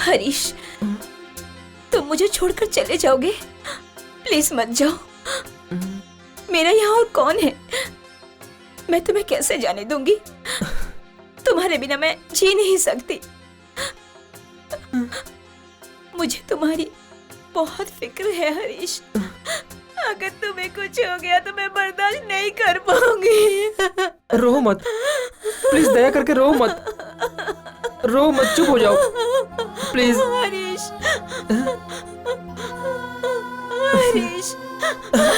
हरीश, तुम मुझे छोड़कर चले जाओगे? प्लीज मत जाओ। मेरा यहाँ और कौन है? मैं तुम्हें कैसे जाने दूंगी? तुम्हारे बिना मैं जी नहीं सकती। मुझे तुम्हारी बहुत फिक्र है हरीश। अगर तुम्हें कुछ हो गया तो मैं बर्दाश्त नहीं कर पाऊंगी। रो मत, प्लीज दया करके रो मत, रो मत, चुप हो जाओ प्लीज। हरीश, हरीश, हरीश,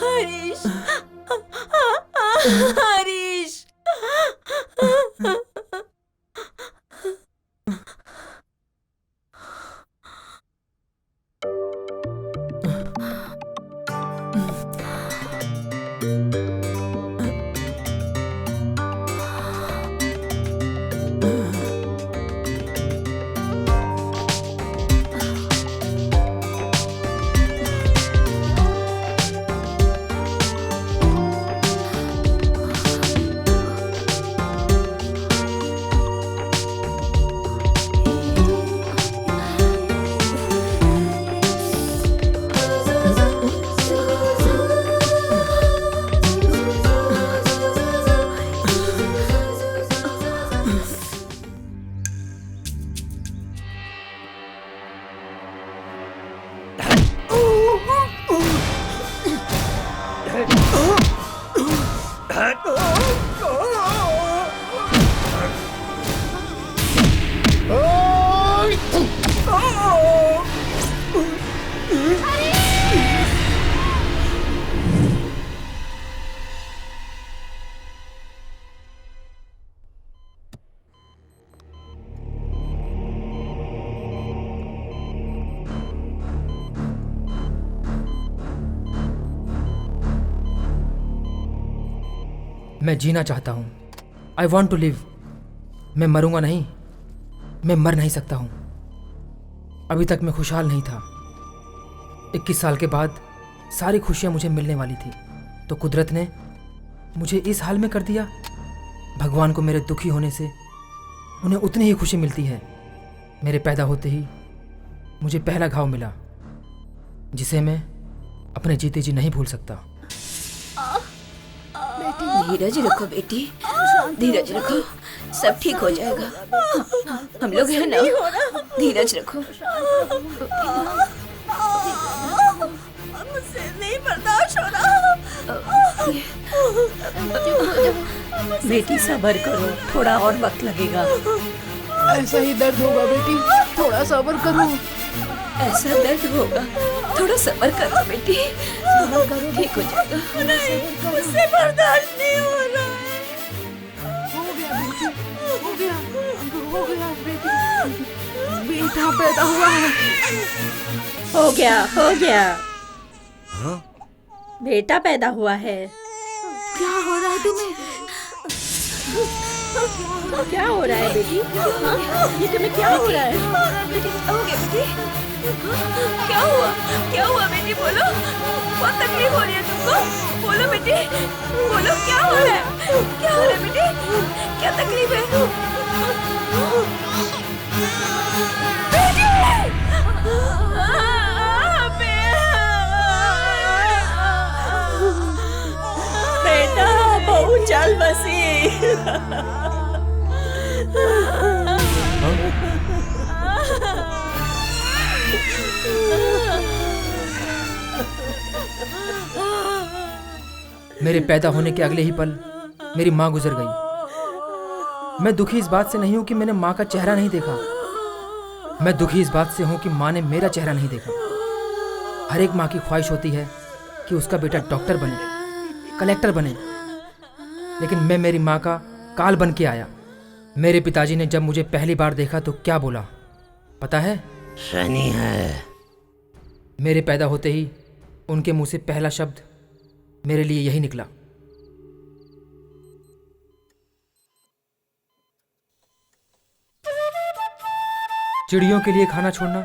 हरीश, हरीश। मैं जीना चाहता हूँ। I want to live. मैं मरूंगा नहीं, मैं मर नहीं सकता हूँ। अभी तक मैं खुशहाल नहीं था। 21 साल के बाद सारी खुशियाँ मुझे मिलने वाली थी, तो कुदरत ने मुझे इस हाल में कर दिया। भगवान को मेरे दुखी होने से उन्हें उतनी ही खुशी मिलती है। मेरे पैदा होते ही मुझे पहला घाव मिला, जिसे मैं अपने जीते जी नहीं भूल सकता। धीरज रखो बेटी, धीरज रखो, सब ठीक हो जाएगा। हम लोग हैं ना, धीरज रखो। मुझसे नहीं बर्दाश्त हो रहा। बेटी सब्र करो, थोड़ा और वक्त लगेगा। ऐसा ही दर्द होगा बेटी, थोड़ा सब्र करो। ऐसा दर्द होगा, थोड़ा सब्र करो बेटी, ठीक हो जाएगा। नहीं, मुझसे बर्दाश्त नहीं हो रहा है। हो गया बेटी, हो गया, हो गया बेटी, बेटा पैदा हुआ है। हो गया, हो गया। हाँ? बेटा पैदा हुआ है। क्या हो रहा है तुम्हें? क्या हो रहा है बेटी? हाँ? ये तुम्हें क्या हो रहा है? बेटी हो गया बेटी, क्या हुआ? क्या हुआ बेटी, बोलो। बहुत तकलीफ हो रही है तुमको, बोलो बेटी, बोलो क्या हो रहा है? क्या हो रहा है बेटी? क्या तकलीफ है? बेटा बहुत चल बसी। मेरे पैदा होने के अगले ही पल मेरी माँ गुजर गई। मैं दुखी इस बात से नहीं हूं कि मैंने माँ का चेहरा नहीं देखा, मैं दुखी इस बात से हूं कि माँ ने मेरा चेहरा नहीं देखा। हर एक माँ की ख्वाहिश होती है कि उसका बेटा डॉक्टर बने, कलेक्टर बने, लेकिन मैं मेरी माँ का काल बन के आया। मेरे पिताजी ने जब मुझे पहली बार देखा तो क्या बोला पता है? शनि है। मेरे पैदा होते ही उनके मुंह से पहला शब्द मेरे लिए यही निकला। चिड़ियों के लिए खाना छोड़ना,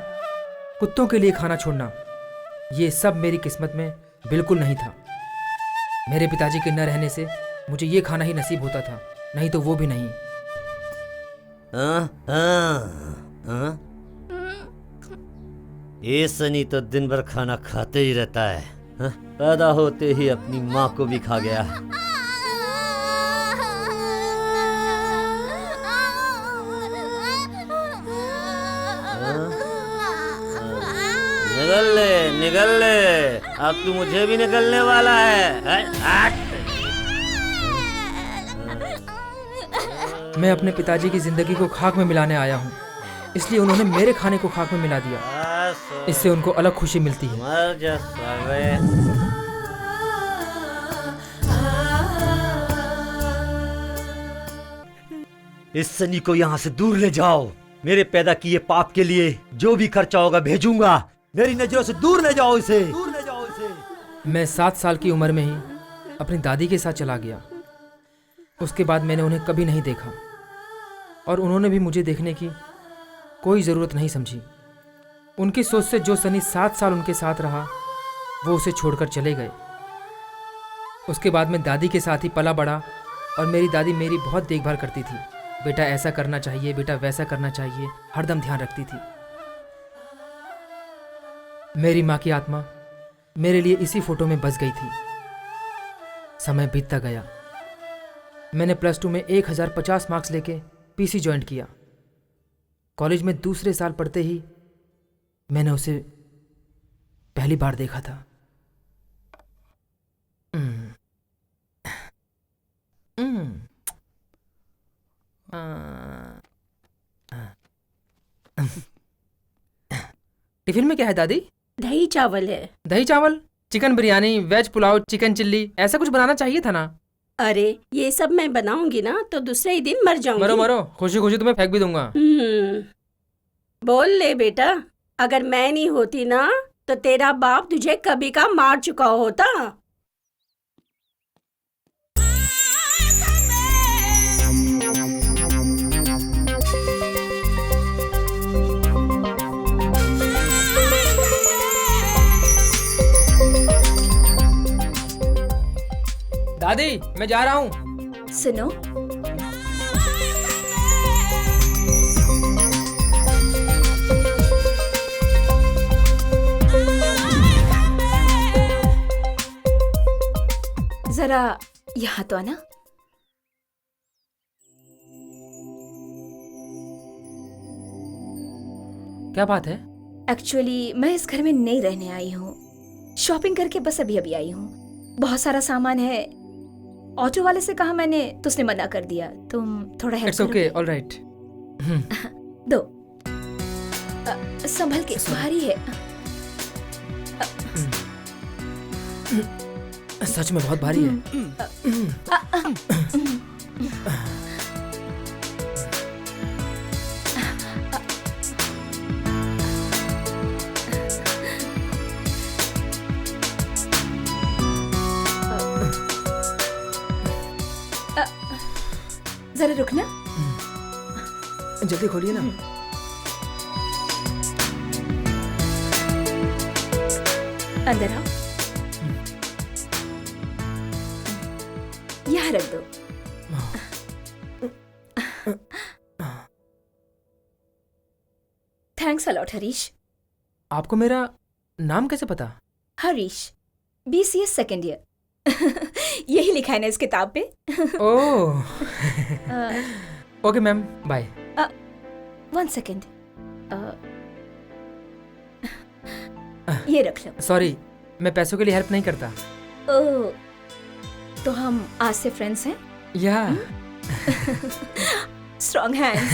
कुत्तों के लिए खाना छोड़ना, ये सब मेरी किस्मत में बिल्कुल नहीं था। मेरे पिताजी के न रहने से मुझे ये खाना ही नसीब होता था, नहीं तो वो भी नहीं। ये सनी तो दिन भर खाना खाते ही रहता है। हाँ? पैदा होते ही अपनी माँ को भी खा गया। निकल ले, अब तू मुझे भी निकलने वाला है। मैं अपने पिताजी की जिंदगी को खाक में मिलाने आया हूँ, इसलिए उन्होंने मेरे खाने को खाक में मिला दिया। इससे उनको अलग खुशी मिलती है। मर जा साले। इस सनी को यहाँ से दूर ले जाओ। मेरे पैदा किए पाप के लिए जो भी खर्चा होगा भेजूंगा। मेरी नजरों से दूर ले जाओ इसे। मैं 7 साल की उम्र में ही अपनी दादी के साथ चला गया। उसके बाद मैंने उन्हें कभी नहीं देखा और उन्होंने भी मुझे देखने की कोई ज़रूरत नहीं समझी। उनकी सोच से जो सनी 7 साल उनके साथ रहा, वो उसे छोड़कर चले गए। उसके बाद मैं दादी के साथ ही पला बड़ा और मेरी दादी मेरी बहुत देखभाल करती थी। बेटा ऐसा करना चाहिए, बेटा वैसा करना चाहिए, हरदम ध्यान रखती थी। मेरी माँ की आत्मा मेरे लिए इसी फोटो में बस गई थी। समय बीतता गया। मैंने +2 में 1050 मार्क्स लेके पीसी ज्वाइन किया। कॉलेज में दूसरे साल पढ़ते ही मैंने उसे पहली बार देखा था। टिफिन में क्या है दादी? दही चावल है। दही चावल, chicken biryani, veg pulao, chicken chilli, ऐसा कुछ बनाना चाहिए था ना। अरे ये सब मैं बनाऊंगी ना तो दूसरे ही दिन मर जाऊंगी। मरो मरो, खुशी खुशी तुम्हें फेंक भी दूंगा। बोल ले बेटा, अगर मैं नहीं होती ना तो तेरा बाप तुझे कभी का मार चुका होता। दादी मैं जा रहा हूँ। सुनो, जरा यहाँ तो आना। क्या बात है? एक्चुअली मैं इस घर में नहीं रहने आई हूँ, शॉपिंग करके बस अभी अभी आई हूँ। बहुत सारा सामान है। ऑटो वाले से कहा मैंने तो उसने मना कर दिया। तुम थोड़ा help it's okay, all right. दो। संभल के, भारी है। सच में बहुत भारी है। जरा रुकना। जल्दी खोलिए ना। अंदर आओ। यहाँ रख दो। Thanks a lot Harish. आपको मेरा नाम कैसे पता? Harish, BCS second year. यही लिखा है ना इस किताब पे। Oh okay ma'am, bye. 1 second, ये रख लो। सॉरी, मैं पैसों के लिए हेल्प नहीं करता। ओह, तो हम आज से फ्रेंड्स हैं। या स्ट्रॉन्ग हैंड्स।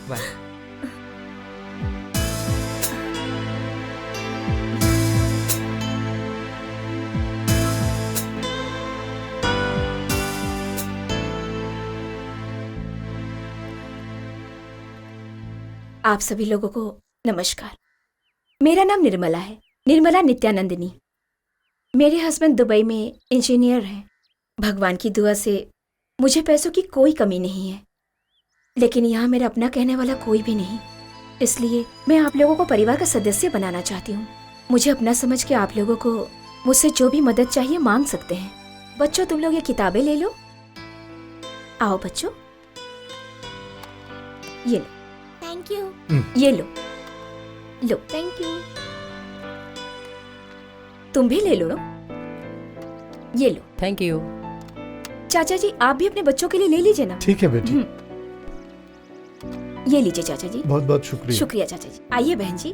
बाय। आप सभी लोगों को नमस्कार। मेरा नाम निर्मला है, निर्मला नित्यानंदिनी। मेरे हस्बैंड दुबई में इंजीनियर हैं। भगवान की दुआ से मुझे पैसों की कोई कमी नहीं है, लेकिन यहाँ मेरा अपना कहने वाला कोई भी नहीं। इसलिए मैं आप लोगों को परिवार का सदस्य बनाना चाहती हूँ। मुझे अपना समझ के आप लोगों को मुझसे जो भी मदद चाहिए मांग सकते हैं। बच्चों तुम लोग ये किताबें ले लो। आओ बच्चों, ये लो। Thank you. ये लो, लो। Thank you. तुम भी ले लो ना, ये लो। Thank you. चाचा जी आप भी अपने बच्चों के लिए ले लीजिए ना। ठीक है बेटी, ये लीजिए चाचा जी। बहुत बहुत शुक्रिया। शुक्रिया चाचा जी। आइए बहन जी।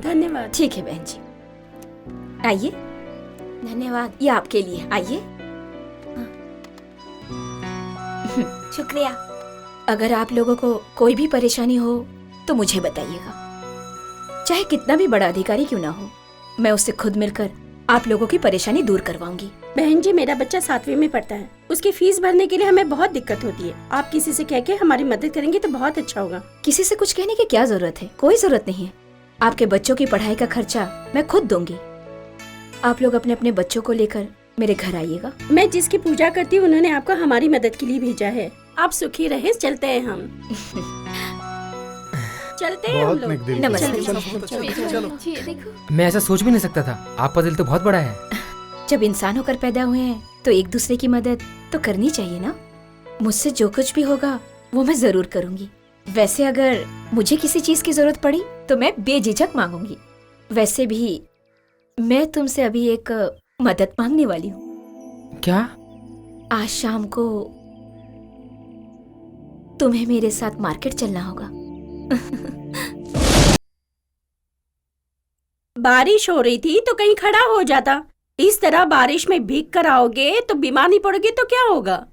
धन्यवाद। ठीक है बहन जी, आइए। धन्यवाद। ये आपके लिए, आइए। शुक्रिया। अगर आप लोगों को कोई भी परेशानी हो तो मुझे बताइएगा, चाहे कितना भी बड़ा अधिकारी क्यों ना हो, मैं उससे खुद मिलकर आप लोगों की परेशानी दूर करवाऊंगी। बहन जी, मेरा बच्चा 7वीं में पढ़ता है, उसकी फीस भरने के लिए हमें बहुत दिक्कत होती है। आप किसी से कह के हमारी मदद करेंगे तो बहुत अच्छा होगा। किसी से कुछ कहने की क्या जरूरत है? कोई जरूरत नहीं है। आपके बच्चों की पढ़ाई का खर्चा मैं खुद दूंगी। आप लोग अपने अपने बच्चों को लेकर मेरे घर आइएगा। मैं जिसकी पूजा करती हूँ उन्होंने आपको हमारी मदद के लिए भेजा है। आप सुखी रहे। चलते हैं हम। चलते हैं हम बहुत लोग। नेक दिल। नमस्ते। चलो। जी देखो। मैं ऐसा सोच भी नहीं सकता था, आपका दिल तो बहुत बड़ा है। जब इंसान होकर पैदा हुए हैं तो एक दूसरे की मदद तो करनी चाहिए ना। मुझसे जो कुछ भी होगा वो मैं जरूर करूंगी। वैसे अगर मुझे किसी चीज की जरूरत पड़ी तो मैं बेझिझक मांगूंगी। वैसे भी मैं तुमसे अभी एक मदद मांगने वाली हूँ। क्या? आज शाम को तुम्हें मेरे साथ मार्केट चलना होगा। बारिश हो रही थी तो कहीं खड़ा हो जाता। इस तरह बारिश में भीग कर आओगे तो बीमार नहीं पड़ोगे तो क्या होगा?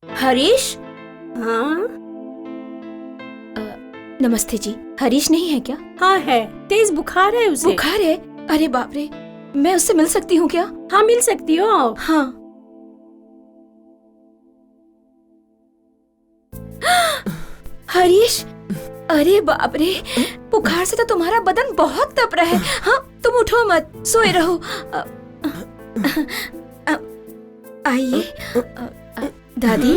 हरीश, हाँ नमस्ते जी। हरीश नहीं है क्या? हाँ है, तेज बुखार है उसे। बुखार है? अरे बाप रे, मैं उससे मिल सकती हूँ क्या? हाँ मिल सकती हो, आओ। हाँ। हरीश, अरे बाप रे, बुखार से तो तुम्हारा बदन बहुत तप रहा है। हाँ तुम उठो मत, सोए रहो। आइए। दादी,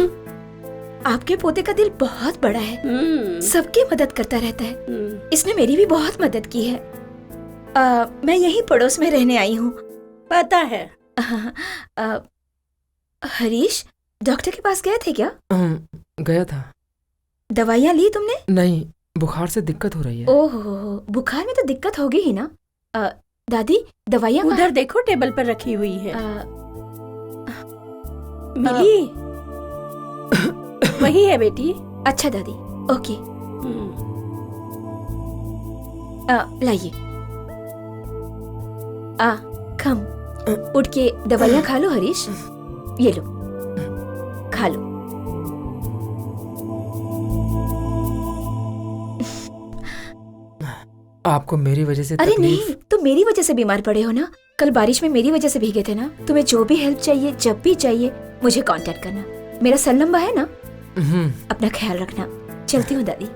आपके पोते का दिल बहुत बड़ा है, सबकी मदद करता रहता है। इसने मेरी भी बहुत मदद की है। मैं यहीं पड़ोस में रहने आई हूँ। पता है। हरीश, डॉक्टर के पास गए थे क्या? गया था। दवाइयाँ ली तुमने? नहीं, बुखार से दिक्कत हो रही है। ओहो, बुखार में तो दिक्कत होगी ही ना। दादी, दवाइयाँ उधर देखो टेबल पर रखी हुई है। मिली? वही है बेटी। अच्छा दादी, ओके। लाइए। कम उठ के दवाइयाँ खा लो हरीश। ये लो, खा लो। आपको मेरी वजह से अरे तकलीफ? नहीं, तुम मेरी वजह से बीमार पड़े हो ना। कल बारिश में मेरी वजह से भीगे थे ना। तुम्हें जो भी हेल्प चाहिए, जब भी चाहिए, मुझे कांटेक्ट करना। मेरा सेल नंबर है ना। अपना ख्याल रखना। चलती हूँ दादी।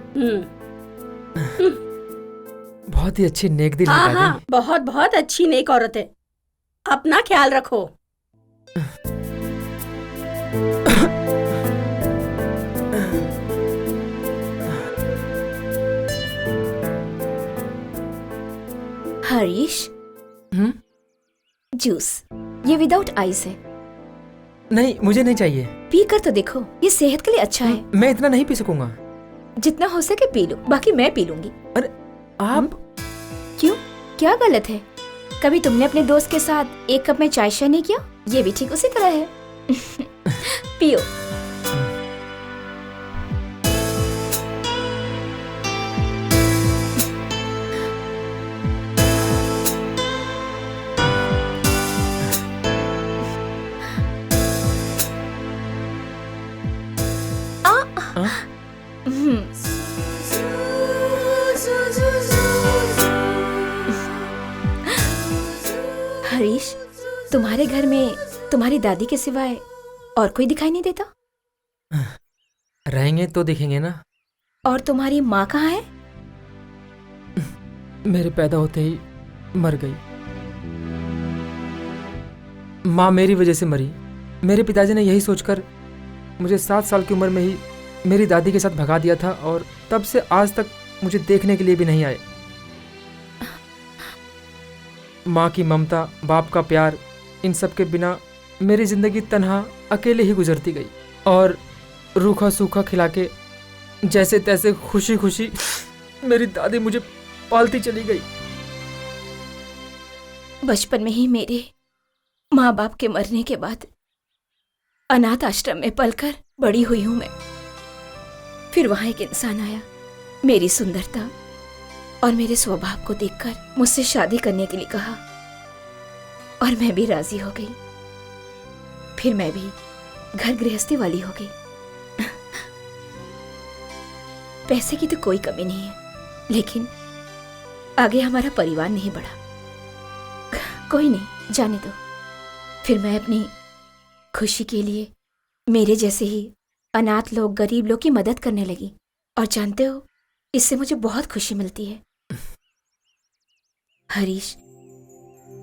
बहुत ही अच्छी नेक दिल है हाँ दादी। हाँ, बहुत बहुत अच्छी नेक औरत है। अपना ख्याल रखो। हरीश, जूस, ये विदाउट आइस है। नहीं, मुझे नहीं चाहिए। पी कर तो देखो, ये सेहत के लिए अच्छा है। मैं इतना नहीं पी सकूंगा। जितना हो सके पी लो, बाकी मैं पी लूंगी। अरे आप क्यों, क्या गलत है? कभी तुमने अपने दोस्त के साथ एक कप में चाय शेयर नहीं किया? ये भी ठीक उसी तरह है। पियो। हरीश, तुम्हारे घर में तुम्हारी दादी के सिवाय और कोई दिखाई नहीं देता? रहेंगे तो दिखेंगे ना। और तुम्हारी माँ कहाँ है? मेरे पैदा होते ही मर गई। माँ मेरी वजह से मरी। मेरे पिताजी ने यही सोचकर मुझे 7 साल की उम्र में ही मेरी दादी के साथ भगा दिया था, और तब से आज तक मुझे देखने के लिए भी नहीं आए। माँ की ममता, बाप का प्यार, इन सब के बिना मेरी ज़िंदगी तन्हा अकेले ही गुजरती गई। और रूखा सूखा खिला के जैसे तैसे खुशी खुशी मेरी दादी मुझे पालती चली गई। बचपन में ही मेरे माँ बाप के मरने के बाद अनाथ आश्रम में पलकर बड़ी हुई हूं मैं। फिर वहां एक इंसान आया, मेरी सुंदरता और मेरे स्वभाव को देखकर मुझसे शादी करने के लिए कहा और मैं भी राजी हो गई। फिर मैं भी घर गृहस्थी वाली हो गई। पैसे की तो कोई कमी नहीं है, लेकिन आगे हमारा परिवार नहीं बढ़ा। कोई नहीं, जाने दो। फिर मैं अपनी खुशी के लिए मेरे जैसे ही अनाथ लोग, गरीब लोग की मदद करने लगी। और जानते हो, इससे मुझे बहुत खुशी मिलती है। हरीश,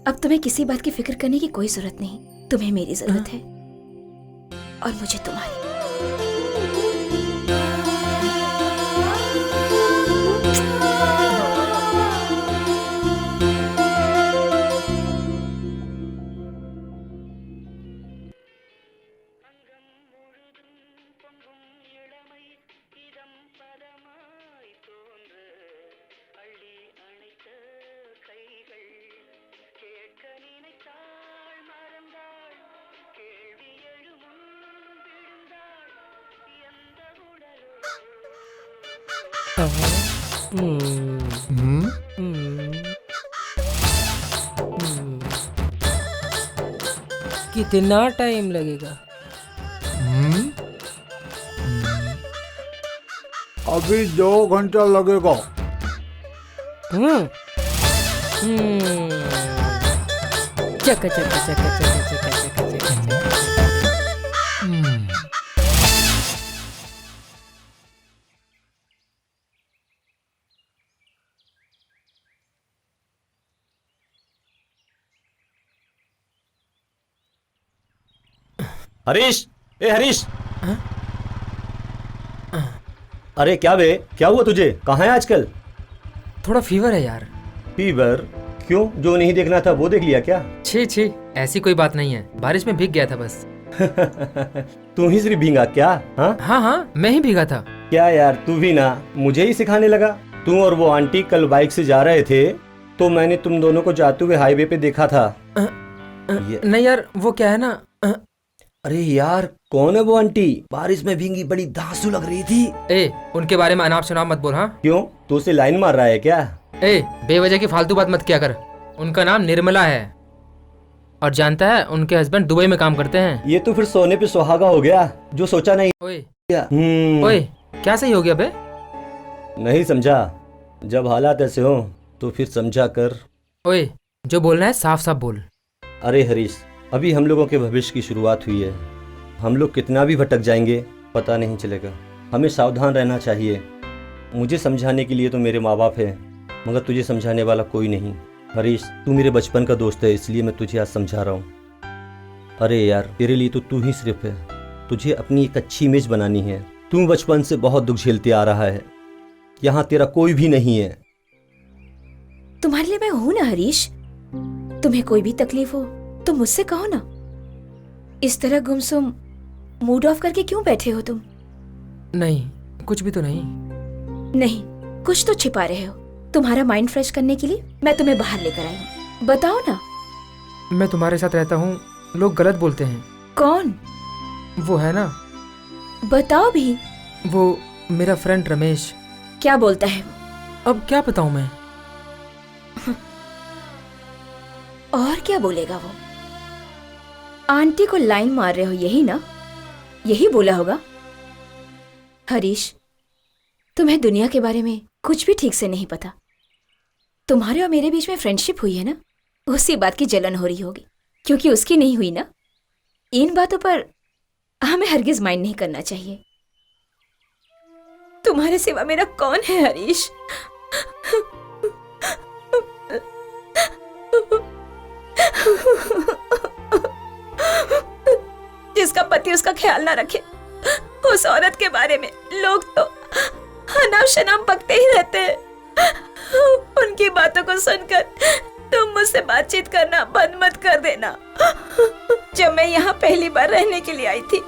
अब तुम्हें किसी बात की फिक्र करने की कोई जरूरत नहीं। तुम्हें मेरी जरूरत है और मुझे तुम्हारी। कितना टाइम लगेगा? अभी 2 घंटा लगेगा। चक चक चक चक चक चक चक। हरीश, ए हरीश। अरे क्या बे, क्या हुआ तुझे? कहाँ है आजकल? थोड़ा फीवर है यार। फीवर? क्यों, जो नहीं देखना था वो देख लिया क्या? छी छी, ऐसी कोई बात नहीं है, बारिश में भीग गया था बस। तू ही सिर्फ भीगा क्या? हाँ हाँ, मैं ही भीगा था। क्या यार, तू भी ना मुझे ही सिखाने लगा। तू और वो आंटी कल बाइक से जा रहे थे तो मैंने तुम दोनों को जाते हुए हाईवे पे देखा था। नहीं यार, वो क्या है ना। अरे यार, कौन है वो आंटी? बारिश में भीगी, बड़ी धांसू लग रही थी। ए, उनके बारे में अनाप शनाप मत बोल। हाँ क्यों, तू उसे लाइन मार रहा है क्या? ए, बेवजह की फालतू बात मत किया कर। उनका नाम निर्मला है और जानता है उनके हस्बैंड दुबई में काम करते हैं। ये तो फिर सोने पे सुहागा हो गया, जो सोचा नहीं। ओए, क्या सही हो गया बे? नहीं समझा। जब हालात ऐसे हो तो फिर समझा कर। ओए, जो बोलना है साफ साफ बोल। अरे हरीश, अभी हम लोगों के भविष्य की शुरुआत हुई है। हम लोग कितना भी भटक जाएंगे पता नहीं चलेगा। हमें सावधान रहना चाहिए। मुझे समझाने के लिए तो मेरे माँ बाप हैं, मगर तुझे समझाने वाला कोई नहीं। हरीश, तू मेरे बचपन का दोस्त है, इसलिए मैं तुझे आज समझा रहा हूँ। अरे यार, तेरे लिए तो तू ही सिर्फ है। तुझे अपनी एक अच्छी इमेज बनानी है। तू बचपन से बहुत दुख झेलते आ रहा है, यहाँ तेरा कोई भी नहीं है। तुम्हारे लिए मैं हूं ना हरीश। तुम्हें कोई भी तकलीफ हो तो मुझसे कहो ना। इस तरह गुमसुम मूड ऑफ करके क्यों बैठे हो तुम? नहीं, कुछ भी तो नहीं। नहीं, कुछ तो छिपा रहे हो। तुम्हारा माइंड फ्रेश करने के लिए मैं तुम्हें बाहर लेकर आई हूँ। बताओ ना। मैं तुम्हारे साथ रहता हूँ, लोग गलत बोलते हैं। कौन? वो है ना, बताओ भी। वो मेरा फ्रेंड रमेश। क्या बोलता है वो? अब क्या बताऊं मैं? और क्या बोलेगा वो? आंटी को लाइन मार रहे हो, यही ना? यही बोला होगा। हरीश, तुम्हें दुनिया के बारे में कुछ भी ठीक से नहीं पता। तुम्हारे और मेरे बीच में फ्रेंडशिप हुई है ना, उसी बात की जलन हो रही होगी, क्योंकि उसकी नहीं हुई ना। इन बातों पर हमें हरगिज माइंड नहीं करना चाहिए। तुम्हारे सिवा मेरा कौन है हरीश? जिसका पति उसका ख्याल ना रखे, उस औरत के बारे में लोग तो अनाप शनाप बकते ही रहते हैं। उनकी बातों को सुनकर तुम मुझसे बातचीत करना बंद मत कर देना। जब मैं यहाँ पहली बार रहने के लिए आई थी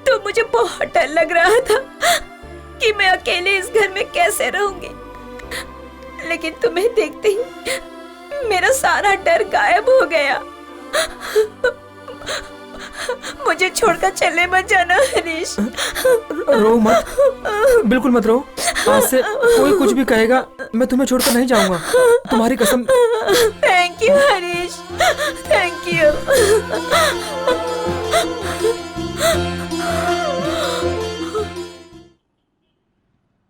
तो मुझे बहुत डर लग रहा था कि मैं अकेले इस घर में कैसे रहूंगी, लेकिन तुम्हें देखते ही मेरा सारा डर गायब हो गया। मुझे छोड़कर चले मत जाना हरीश। रो मत, बिल्कुल मत रो। आज से कोई कुछ भी कहेगा मैं तुम्हें छोड़कर नहीं जाऊंगा, तुम्हारी कसम। Thank you Harish, thank you.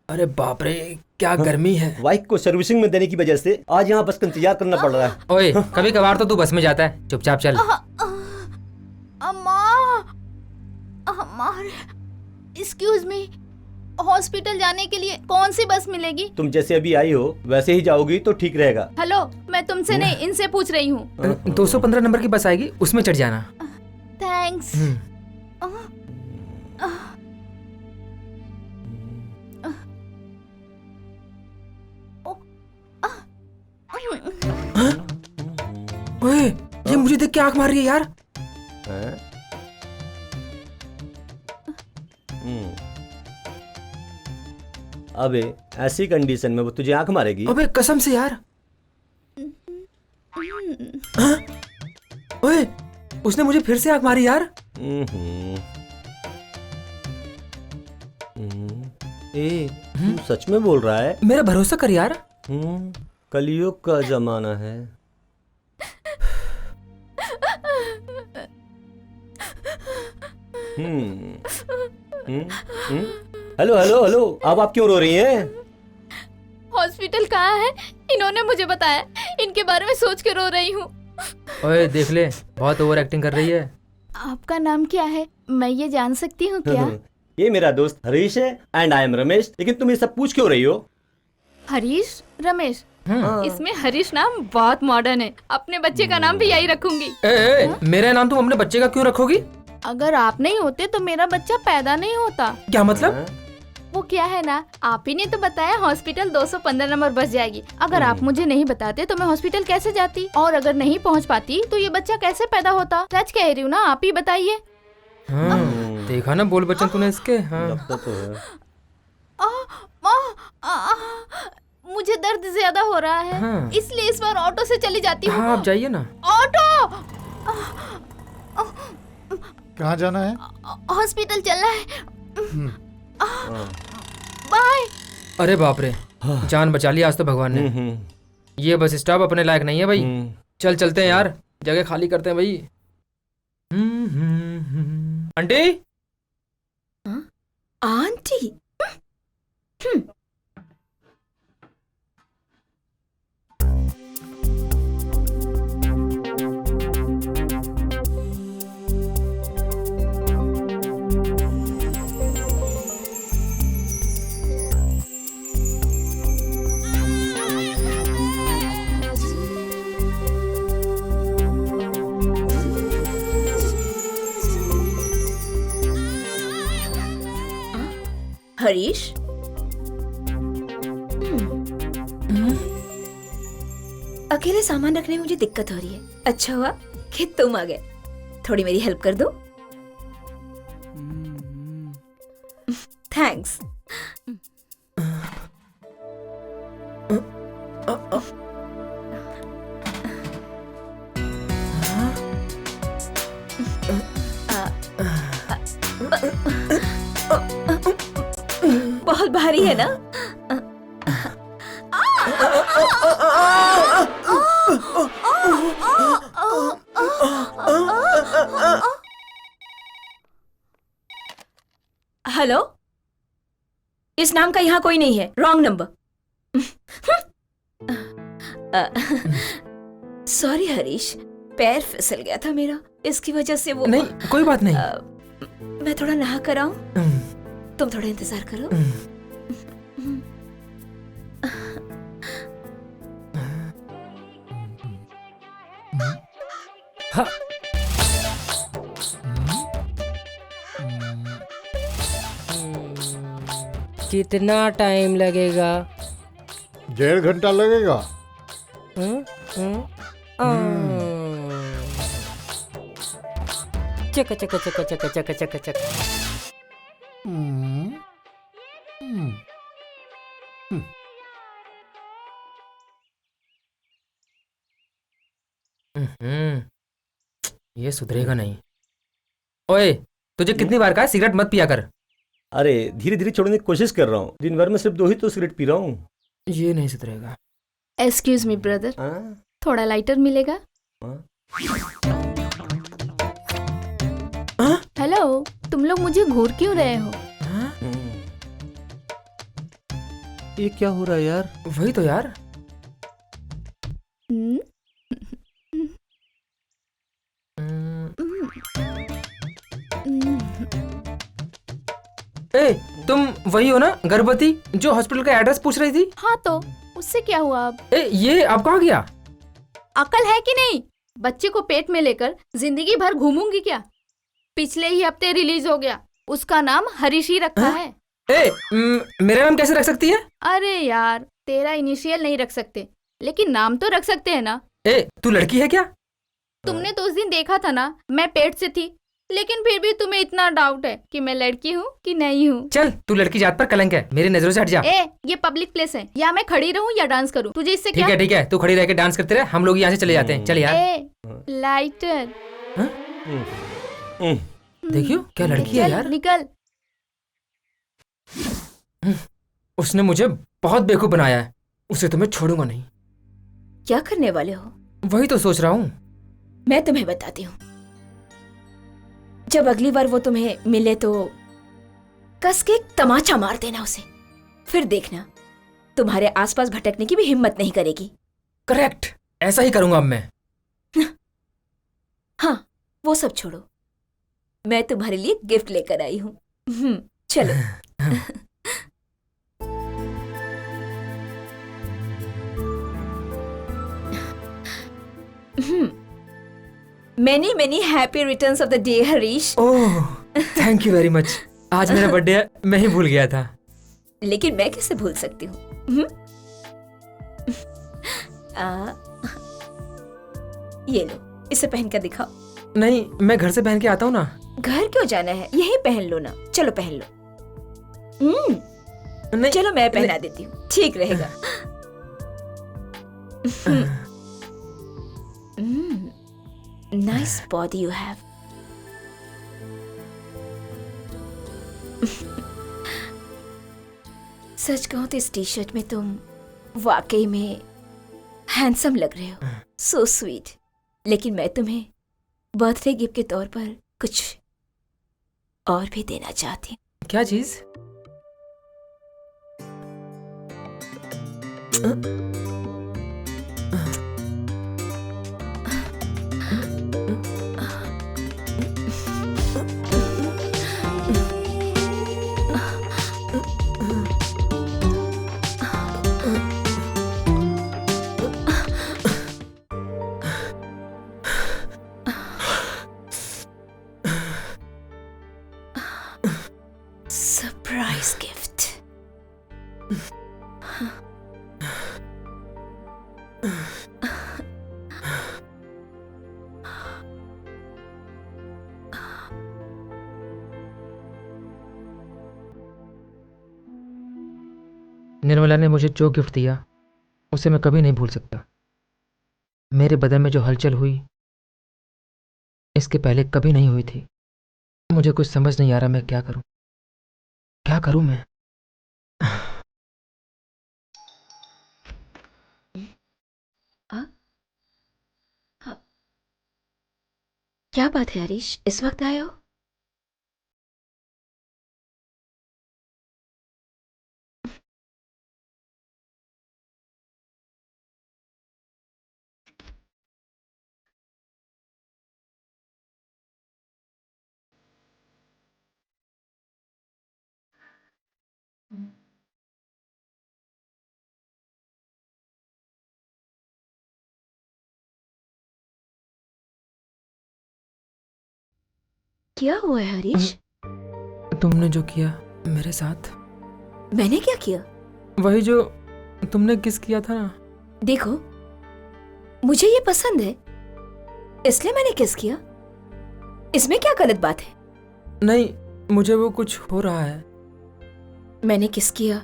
अरे बाप रे, क्या गर्मी है। बाइक को सर्विसिंग में देने की वजह से आज यहाँ बस का इंतजार करना पड़ रहा है। ओए, कभी कभार तो तू बस में जाता है, चुपचाप चल। अम्मा, हमारे एक्सक्यूज मी, हॉस्पिटल जाने के लिए कौन सी बस मिलेगी? तुम जैसे अभी आई हो वैसे ही जाओगी तो ठीक रहेगा। हेलो, मैं तुमसे नहीं इनसे पूछ रही हूँ। 215 नंबर की बस आएगी, उसमें चढ़ जाना। थैंक्स। ओए, ये मुझे देख के आंख मार रही है यार। हैं? अबे ऐसी कंडीशन में वो तुझे आंख मारेगी? अबे कसम से यार। हाँ? ओए, उसने मुझे फिर से आंख मारी यार। ए, तू सच में बोल रहा है? मेरा भरोसा कर यार। कलयुग का जमाना है। हेलो हेलो हेलो, अब आप क्यों रो रही हैं? हॉस्पिटल कहाँ है? इन्होंने मुझे बताया, इनके बारे में सोच के रो रही हूँ। ओए देख ले, बहुत ओवर एक्टिंग कर रही है। आपका नाम क्या है? मैं ये जान सकती हूँ क्या? ये मेरा दोस्त हरीश है एंड आई एम रमेश। लेकिन तुम ये सब पूछ क्यों रही हो? हरीश, रमेश, इसमें हरीश नाम बहुत मॉडर्न है। अपने बच्चे का नाम भी यही रखूंगी। मेरा नाम तुम अपने बच्चे का क्यों रखोगी? अगर आप नहीं होते तो मेरा बच्चा पैदा नहीं होता। क्या मतलब? वो क्या है ना, आप ही ने तो बताया हॉस्पिटल 215 नंबर बस जाएगी। अगर आप मुझे नहीं बताते तो मैं हॉस्पिटल कैसे जाती, और अगर नहीं पहुंच पाती तो ये बच्चा कैसे पैदा होता? सच कह रही हूँ ना, आप ही बताइए। देखा ना बोल बच्चन तूने इसके। लगता तो है। मुझे दर्द ज्यादा हो रहा है, इसलिए इस बार ऑटो से चली जाती हूँ। हाँ, आप जाइए ना। ऑटो, कहाँ जाना है? हॉस्पिटल चलना है। बाय। अरे बाप रे, जान बचा ली आज तो भगवान ने। ये बस स्टॉप अपने लायक नहीं है भाई। चल चलते हैं यार, जगह खाली करते हैं भाई। Aunty, aunty. हरीश, अकेले सामान रखने में मुझे दिक्कत हो रही है। अच्छा हुआ कि तुम आ गए। थोड़ी मेरी हेल्प कर दो। थैंक्स। बहुत भारी है ना? हेलो, इस नाम का यहाँ कोई नहीं है। Wrong number. सॉरी हरीश, पैर फिसल गया था मेरा, इसकी वजह से वो। नहीं, कोई बात नहीं। मैं थोड़ा नहा कर आऊं? तुम थोड़ा इंतजार करो। हाँ। कितना टाइम लगेगा? 1.5 घंटा लगेगा। चक चक चक चक चक चक चक। हम्म, हम्म, ये सुधरेगा नहीं। ओए, तुझे कितनी बार कहा सिगरेट मत पिया कर। अरे धीरे धीरे छोड़ने की कोशिश कर रहा हूँ, दिन भर में सिर्फ 2 ही तो सिगरेट पी रहा हूँ। ये नहीं सुधरेगा। एक्सक्यूज मी ब्रदर, हाँ? थोड़ा लाइटर मिलेगा? हाँ? हेलो, तुम लोग मुझे घूर क्यों रहे हो? ये क्या हो रहा है यार? वही तो यार। हम्म? ए, तुम वही हो ना गर्भवती जो हॉस्पिटल का एड्रेस पूछ रही थी? हाँ तो उससे क्या हुआ अब? ए, ये अब कहाँ गया? अकल है कि नहीं? बच्चे को पेट में लेकर जिंदगी भर घूमूंगी क्या? पिछले ही हफ्ते रिलीज हो गया, उसका नाम हरीश ही रखा है। ए, मेरा नाम कैसे रख सकती है? अरे यार, तेरा इनिशियल नहीं रख सकते, लेकिन नाम तो रख सकते हैं ना। ए, तू लड़की है क्या? तुमने तो उस दिन देखा था ना, मैं पेट से थी, लेकिन फिर भी तुम्हें इतना डाउट है कि मैं लड़की हूँ कि नहीं हूँ। चल, तू लड़की जात पर कलंक है, मेरी नजरों से हट जा। ए, ये पब्लिक प्लेस है, या मैं खड़ी रहूँ या डांस करूँ, तुझे इससे क्या? ठीक है, तू खड़ी रह के डांस करते रहे, हम लोग यहाँ से चले जाते हैं। चल यार। ए, लाइटर। देखियो क्या लड़की है चल, यार। निकल। उसने मुझे बहुत बेवकूफ बनाया है, उसे तो मैं छोड़ूंगा नहीं। क्या करने वाले हो? वही तो सोच रहा हूँ। मैं तुम्हें बताती हूँ। जब अगली बार वो तुम्हें मिले तो कस के एक तमाचा मार देना उसे, फिर देखना तुम्हारे आसपास भटकने की भी हिम्मत नहीं करेगी। करेक्ट, ऐसा ही करूंगा अब मैं। हाँ, वो सब छोड़ो, मैं तुम्हारे लिए गिफ्ट लेकर आई हूँ। चलो। Many many happy returns of the day Harish. Oh, thank you very much. आज मेरा बर्थडे है, मैं ही भूल गया था। लेकिन मैं कैसे भूल सकती हूँ? ये लो, इसे पहन कर दिखाओ। नहीं, मैं घर से पहन के आता हूँ ना। घर क्यों जाना है, यही पहन लो ना। चलो पहन लो। नहीं, चलो मैं पहना देती हूँ, ठीक रहेगा। Nice body you have. सच कहूं तो इस टी शर्ट में तुम वाकई में हैंडसम लग रहे हो, सो स्वीट। लेकिन मैं तुम्हें बर्थडे गिफ्ट के तौर पर कुछ और भी देना चाहती हूँ। क्या चीज? Surprise gift. निर्मला ने मुझे जो गिफ्ट दिया उसे मैं कभी नहीं भूल सकता। मेरे बदन में जो हलचल हुई इसके पहले कभी नहीं हुई थी। मुझे कुछ समझ नहीं आ रहा, मैं क्या करूं, क्या करूं मैं? क्या बात है हरीश, इस वक्त आए हो? क्या हुआ है हरीश? तुमने जो किया मेरे साथ, मैंने क्या किया? वही जो तुमने किस किया था ना। देखो, मुझे ये पसंद है, इसलिए मैंने किस किया। इसमें क्या गलत बात है? नहीं, मुझे वो कुछ हो रहा है। मैंने किस किया।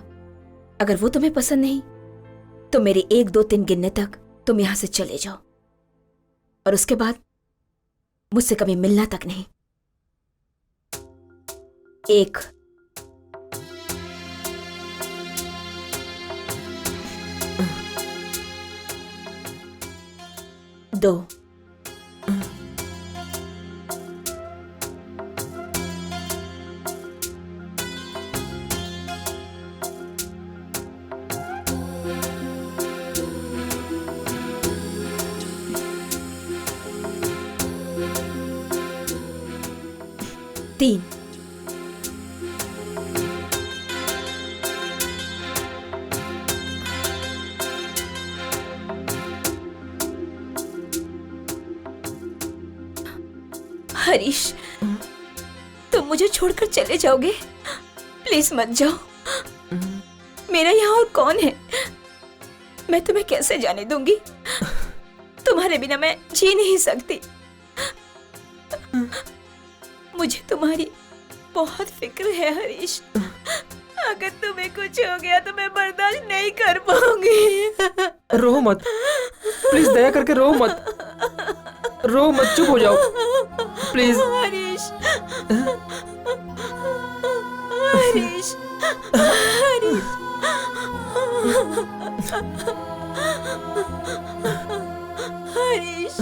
अगर वो तुम्हें पसंद नहीं तो मेरे 1 2 3 गिनने तक तुम यहां से चले जाओ, और उसके बाद मुझसे कभी मिलना तक नहीं। 1 2 3 हरीश, तुम मुझे छोड़कर चले जाओगे? प्लीज मत जाओ। मेरा यहाँ और कौन है? मैं तुम्हें कैसे जाने दूंगी? तुम्हारे बिना मैं जी नहीं सकती। मुझे तुम्हारी बहुत फिक्र है हरीश। अगर तुम्हें कुछ हो गया तो मैं बर्दाश्त नहीं कर पाऊंगी। रो मत, प्लीज दया करके रो मत। रो मत, चुप हो जाओ प्लीज। हरीश, हरीश, हरीश, हरीश,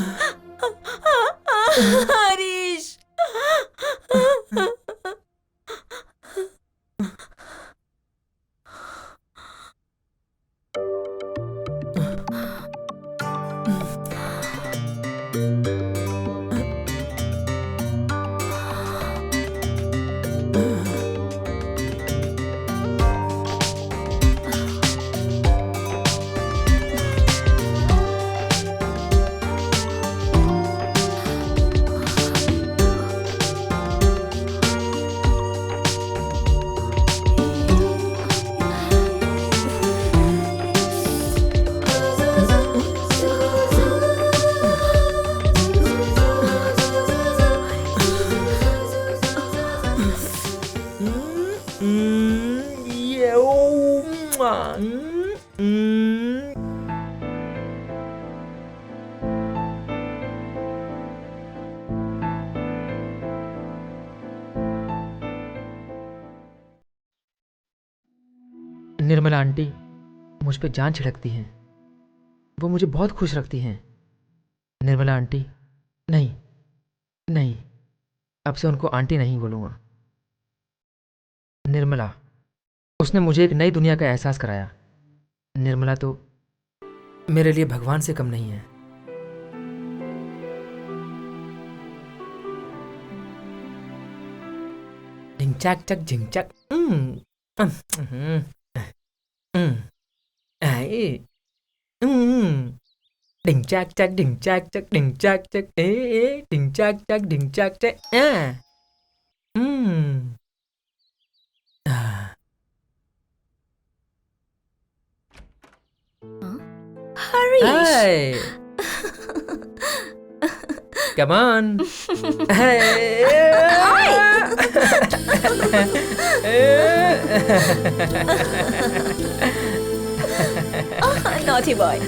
हरीश। निर्मला आंटी मुझ पे जान छिड़कती हैं, वो मुझे बहुत खुश रखती हैं। निर्मला आंटी, नहीं नहीं, अब से उनको आंटी नहीं बोलूँगा। निर्मला, उसने मुझे एक नई दुनिया का एहसास कराया। निर्मला तो मेरे लिए भगवान से कम नहीं है। झिंचक चक झिंचक, डिंग चक चक डिंग चक चक डिंग चक चक डिंग चक चक डिंग चक चक Harish, Hey, come on. naughty boy.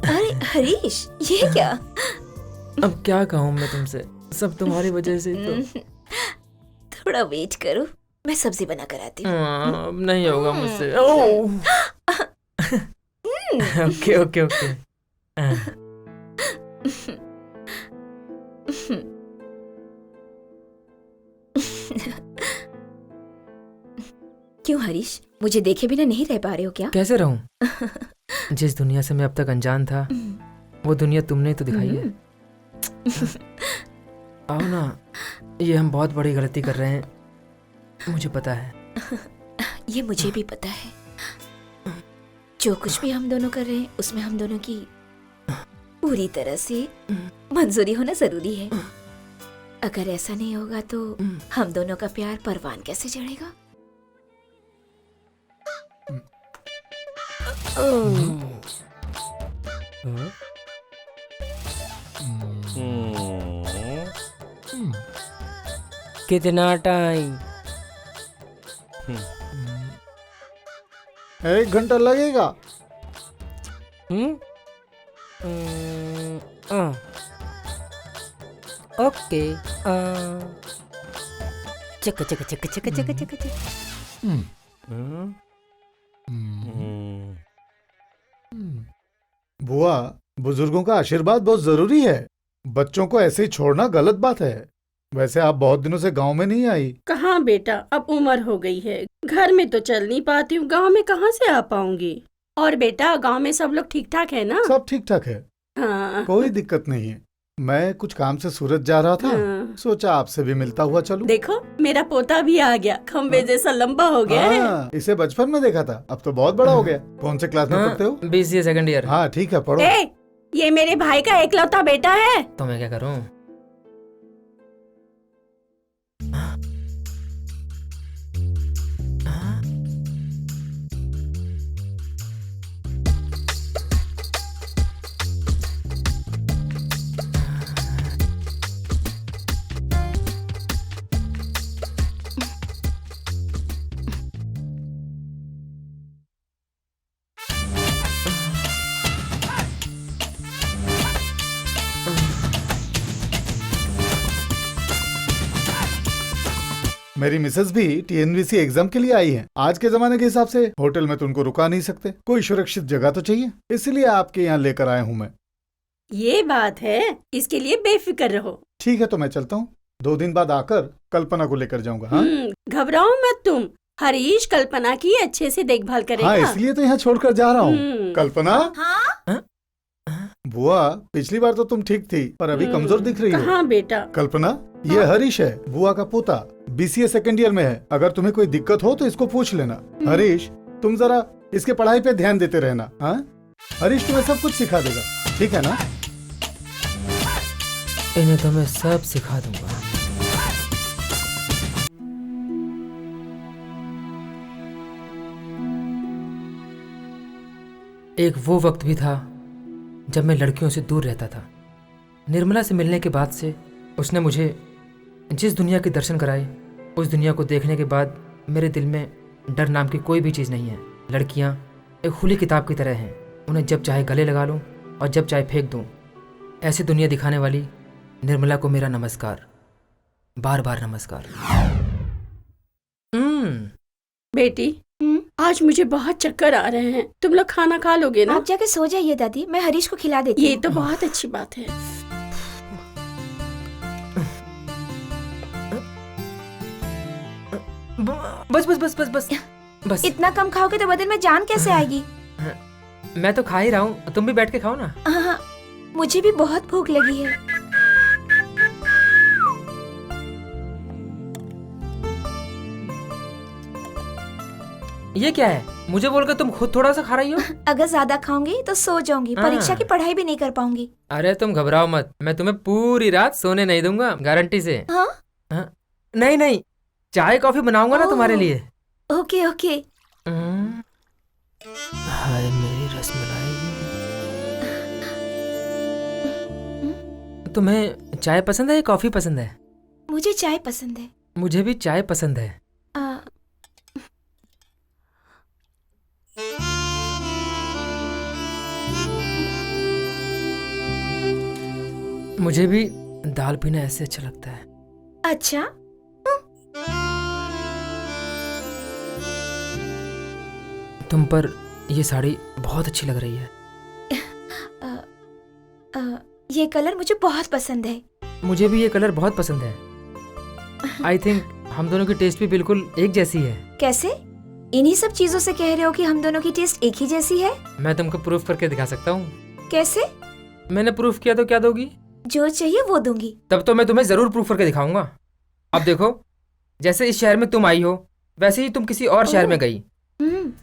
अरे हरीश, ये क्या? अब क्या कहूँ मैं तुमसे, सब तुम्हारी वजह से तो। थोड़ा वेट करो, मैं सब्जी बना कर आती हूँ। अब नहीं होगा मुझसे। Okay okay okay. क्यों हरीश, मुझे देखे बिना नहीं रह पा रहे हो क्या? कैसे रहूं? जिस दुनिया से मैं अब तक अनजान था वो दुनिया तुमने ही तो दिखाई है। आओ ना, ये हम बहुत बड़ी गलती कर रहे हैं, मुझे पता है। ये मुझे भी पता है। जो कुछ भी हम दोनों कर रहे हैं उसमें हम दोनों की पूरी तरह से मंजूरी होना जरूरी है। अगर ऐसा नहीं होगा तो हम दोनों का प्यार परवान कैसे चढ़ेगा? कितना टाइम? 1 घंटा लगेगा। ओके। चक चक चक चक चक चक चक। बुआ, बुजुर्गों का आशीर्वाद बहुत जरूरी है। बच्चों को ऐसे ही छोड़ना गलत बात है। वैसे आप बहुत दिनों से गांव में नहीं आई। कहाँ बेटा, अब उम्र हो गई है, घर में तो चल नहीं पाती हूँ, गांव में कहाँ से आ पाऊंगी। और बेटा, गांव में सब लोग ठीक ठाक है ना? सब ठीक ठाक है, हाँ। कोई दिक्कत नहीं है। मैं कुछ काम से सूरत जा रहा था, हाँ। सोचा आपसे भी मिलता हुआ चलूं। देखो, मेरा पोता भी आ गया, खम्बे जैसा लंबा हो गया है। हाँ, इसे बचपन में देखा था, अब तो बहुत बड़ा हो गया। कौन से क्लास में पढ़ते हो? BCA second year. हाँ ठीक है, पढ़ो। ए, ये मेरे भाई का एकलौता बेटा है। तो मैं क्या करूं? मेरी मिसेस भी TNVC एग्जाम के लिए आई हैं। आज के जमाने के हिसाब से होटल में तो उनको रुका नहीं सकते, कोई सुरक्षित जगह तो चाहिए, इसलिए आपके यहाँ लेकर आया हूँ मैं। ये बात है, इसके लिए बेफिक्र रहो। ठीक है, तो मैं चलता हूँ। 2 दिन बाद आकर कल्पना को लेकर जाऊंगा। हाँ घबराओ मत तुम, हरीश कल्पना की अच्छे से देखभाल करेगा। हाँ, इसलिए तो यहाँ छोड़कर जा रहा हूँ। कल्पना। हाँ? बुआ, पिछली बार तो तुम ठीक थी, पर अभी कमजोर दिख रही हो। कहाँ बेटा? कल्पना, ये हरीश है, बुआ का पोता, BCA सेकंड ईयर में है। अगर तुम्हें कोई दिक्कत हो तो इसको पूछ लेना। हरीश, तुम जरा इसके पढ़ाई पे ध्यान देते रहना। हाँ, हरीश तुम्हें सब कुछ सिखा देगा, ठीक है ना? इन्हें तो मैं सब सिखा दूंगा। एक वो वक्त भी था जब मैं लड़कियों से दूर रहता था। निर्मला से मिलने के बाद से उसने मुझे जिस दुनिया के दर्शन कराए, उस दुनिया को देखने के बाद मेरे दिल में डर नाम की कोई भी चीज़ नहीं है। लड़कियां एक खुली किताब की तरह हैं, उन्हें जब चाहे गले लगा लूं और जब चाहे फेंक दूं। ऐसी दुनिया दिखाने वाली निर्मला को मेरा नमस्कार, बार बार नमस्कार। बेटी, आज मुझे बहुत चक्कर आ रहे हैं, तुम लोग खाना खा लोगे ना? आप जाके सो जाइए दादी, मैं हरीश को खिला देती ये हूँ। तो बहुत अच्छी बात है। बस बस बस बस बस बस। इतना कम खाओगे तो बदन में जान कैसे आएगी? मैं तो खा ही रहा हूँ, तुम भी बैठ के खाओ ना। हाँ, मुझे भी बहुत भूख लगी है। ये क्या है? मुझे बोलकर तुम खुद थोड़ा सा खा रही हो? अगर ज्यादा खाऊंगी तो सो जाऊंगी, परीक्षा की पढ़ाई भी नहीं कर पाऊंगी। अरे तुम घबराओ मत, मैं तुम्हें पूरी रात सोने नहीं दूंगा, गारंटी से। हाँ? नहीं नहीं, चाय कॉफी बनाऊंगा ना तुम्हारे लिए। Okay okay. हाय मेरी रसमलाई। तुम्हें चाय पसंद है या कॉफी पसंद है? मुझे चाय पसंद है। मुझे भी चाय पसंद है। मुझे भी दाल पीना ऐसे अच्छा लगता है। अच्छा, तुम पर ये साड़ी बहुत अच्छी लग रही है। ये कलर मुझे बहुत पसंद है। मुझे भी ये कलर बहुत पसंद है। आई थिंक हम दोनों की टेस्ट भी बिल्कुल एक जैसी है। कैसे? इन्हीं सब चीजों से कह रहे हो कि हम दोनों की टेस्ट एक ही जैसी है? मैं तुमको प्रूफ करके दिखा सकता हूँ। कैसे? मैंने प्रूफ किया तो क्या दोगी? जो चाहिए वो दूंगी। तब तो मैं तुम्हें जरूर प्रूफ करके दिखाऊंगा। अब देखो, जैसे इस शहर में तुम आई हो, वैसे ही तुम किसी और शहर में गई।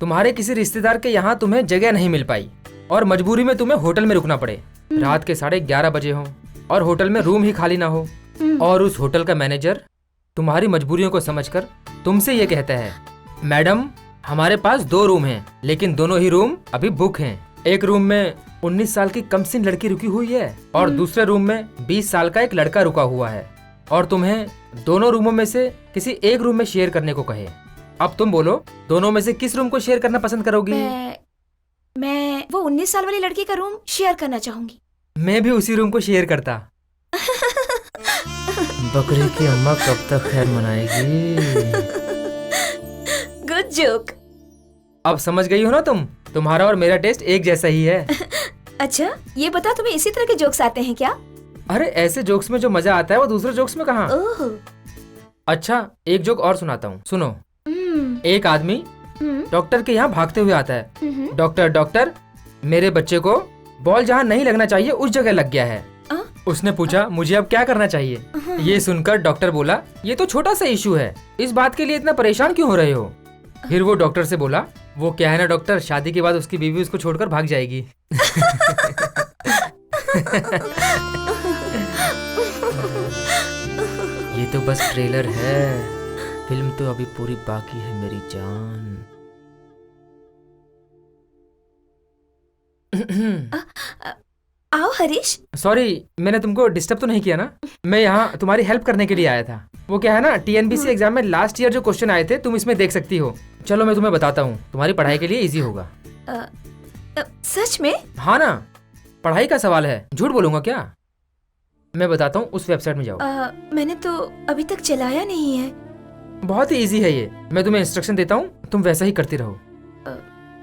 तुम्हारे किसी रिश्तेदार के यहाँ तुम्हें जगह नहीं मिल पाई और मजबूरी में तुम्हें होटल में रुकना पड़े। रात के 11:30 बजे हो और होटल में रूम ही खाली ना हो, और उस होटल का मैनेजर तुम्हारी मजबूरियों को समझकर तुमसे ये कहता है, मैडम हमारे पास 2 रूम हैं, लेकिन दोनों ही रूम अभी बुक हैं। एक रूम में 19 साल की कमसिन लड़की रुकी हुई है और दूसरे रूम में 20 साल का एक लड़का रुका हुआ है, और तुम्हें दोनों रूमों में से किसी एक रूम में शेयर करने को कहे। अब तुम बोलो, दोनों में से किस रूम को शेयर करना पसंद करोगी? मैं वो 19 साल वाली लड़की का रूम शेयर करना चाहूंगी। मैं भी उसी रूम को शेयर करता। बकरी की अम्मा कब तक खैर मनाएगी? Good joke. अब समझ गई हो ना तुम? तुम्हारा और मेरा टेस्ट एक जैसा ही है। अच्छा ये बता, तुम्हें इसी तरह के जोक्स आते हैं क्या? अरे ऐसे जोक्स में जो मजा आता है वो दूसरे जोक्स में कहाँ? ओह। अच्छा एक जोक और सुनाता हूँ, सुनो। एक आदमी डॉक्टर के यहाँ भागते हुए आता है। डॉक्टर डॉक्टर, मेरे बच्चे को बॉल जहाँ नहीं लगना चाहिए उस जगह लग गया है। उसने पूछा, मुझे अब क्या करना चाहिए? ये सुनकर डॉक्टर बोला, ये तो छोटा सा इशू है, इस बात के लिए इतना परेशान क्यों हो रहे हो? फिर वो डॉक्टर से बोला, वो क्या है ना डॉक्टर, शादी के बाद उसकी बीवी उसको छोड़कर भाग जाएगी। ये तो बस ट्रेलर है, फिल्म तो अभी पूरी बाकी है मेरी जान। आओ हरीश। सॉरी, मैंने तुमको डिस्टर्ब तो नहीं किया ना? मैं यहाँ तुम्हारी हेल्प करने के लिए आया था। वो क्या है ना, TNPSC एग्जाम में लास्ट ईयर जो क्वेश्चन आए थे तुम इसमें देख सकती हो। चलो मैं तुम्हें बताता हूँ, तुम्हारी पढ़ाई के लिए इजी होगा। सच में? हाँ ना, पढ़ाई का सवाल है, झूठ बोलूंगा क्या? मैं बताता हूँ, उस वेबसाइट में जाओ। मैंने तो अभी तक चलाया नहीं है। बहुत ही इजी है ये, मैं तुम्हें इंस्ट्रक्शन देता हूँ, तुम वैसा ही करती रहो।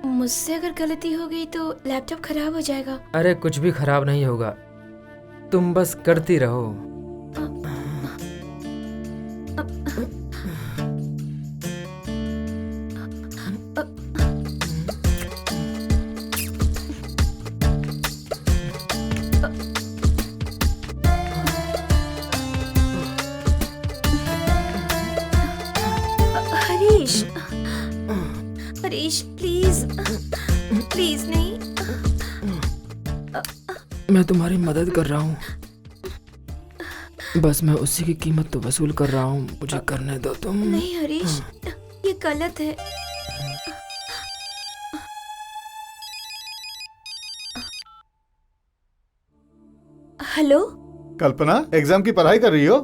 मुझसे अगर गलती हो गई तो लैपटॉप खराब हो जाएगा। अरे कुछ भी खराब नहीं होगा, तुम बस करती रहो। हरीश, हरीश प्लीज, प्लीज नहीं। मैं तुम्हारी मदद कर रहा हूँ, बस मैं उसी की कीमत तो वसूल कर रहा हूँ, मुझे करने दो तुम। नहीं हरीश, ये गलत है। हेलो कल्पना, एग्जाम की पढ़ाई कर रही हो?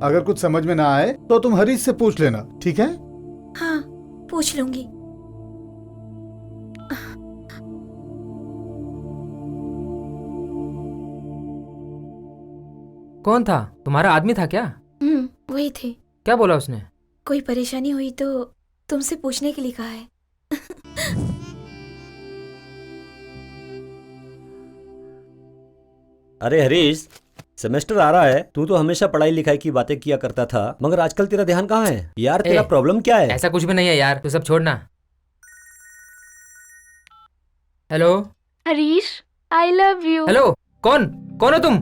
अगर कुछ समझ में ना आए तो तुम हरीश से पूछ लेना, ठीक है? हाँ पूछ लूंगी। कौन था? तुम्हारा आदमी था क्या? वही थे। क्या बोला उसने? कोई परेशानी हुई तो तुमसे पूछने के लिए कहा है। अरे हरीश, सेमेस्टर आ रहा है, तू तो हमेशा पढ़ाई लिखाई की बातें किया करता था, मगर आजकल तेरा ध्यान कहाँ है यार? तेरा प्रॉब्लम क्या है? ऐसा कुछ भी नहीं है यार, तू सब छोड़ना। Hello Harish, I love you. Hello, कौन कौन हो तुम?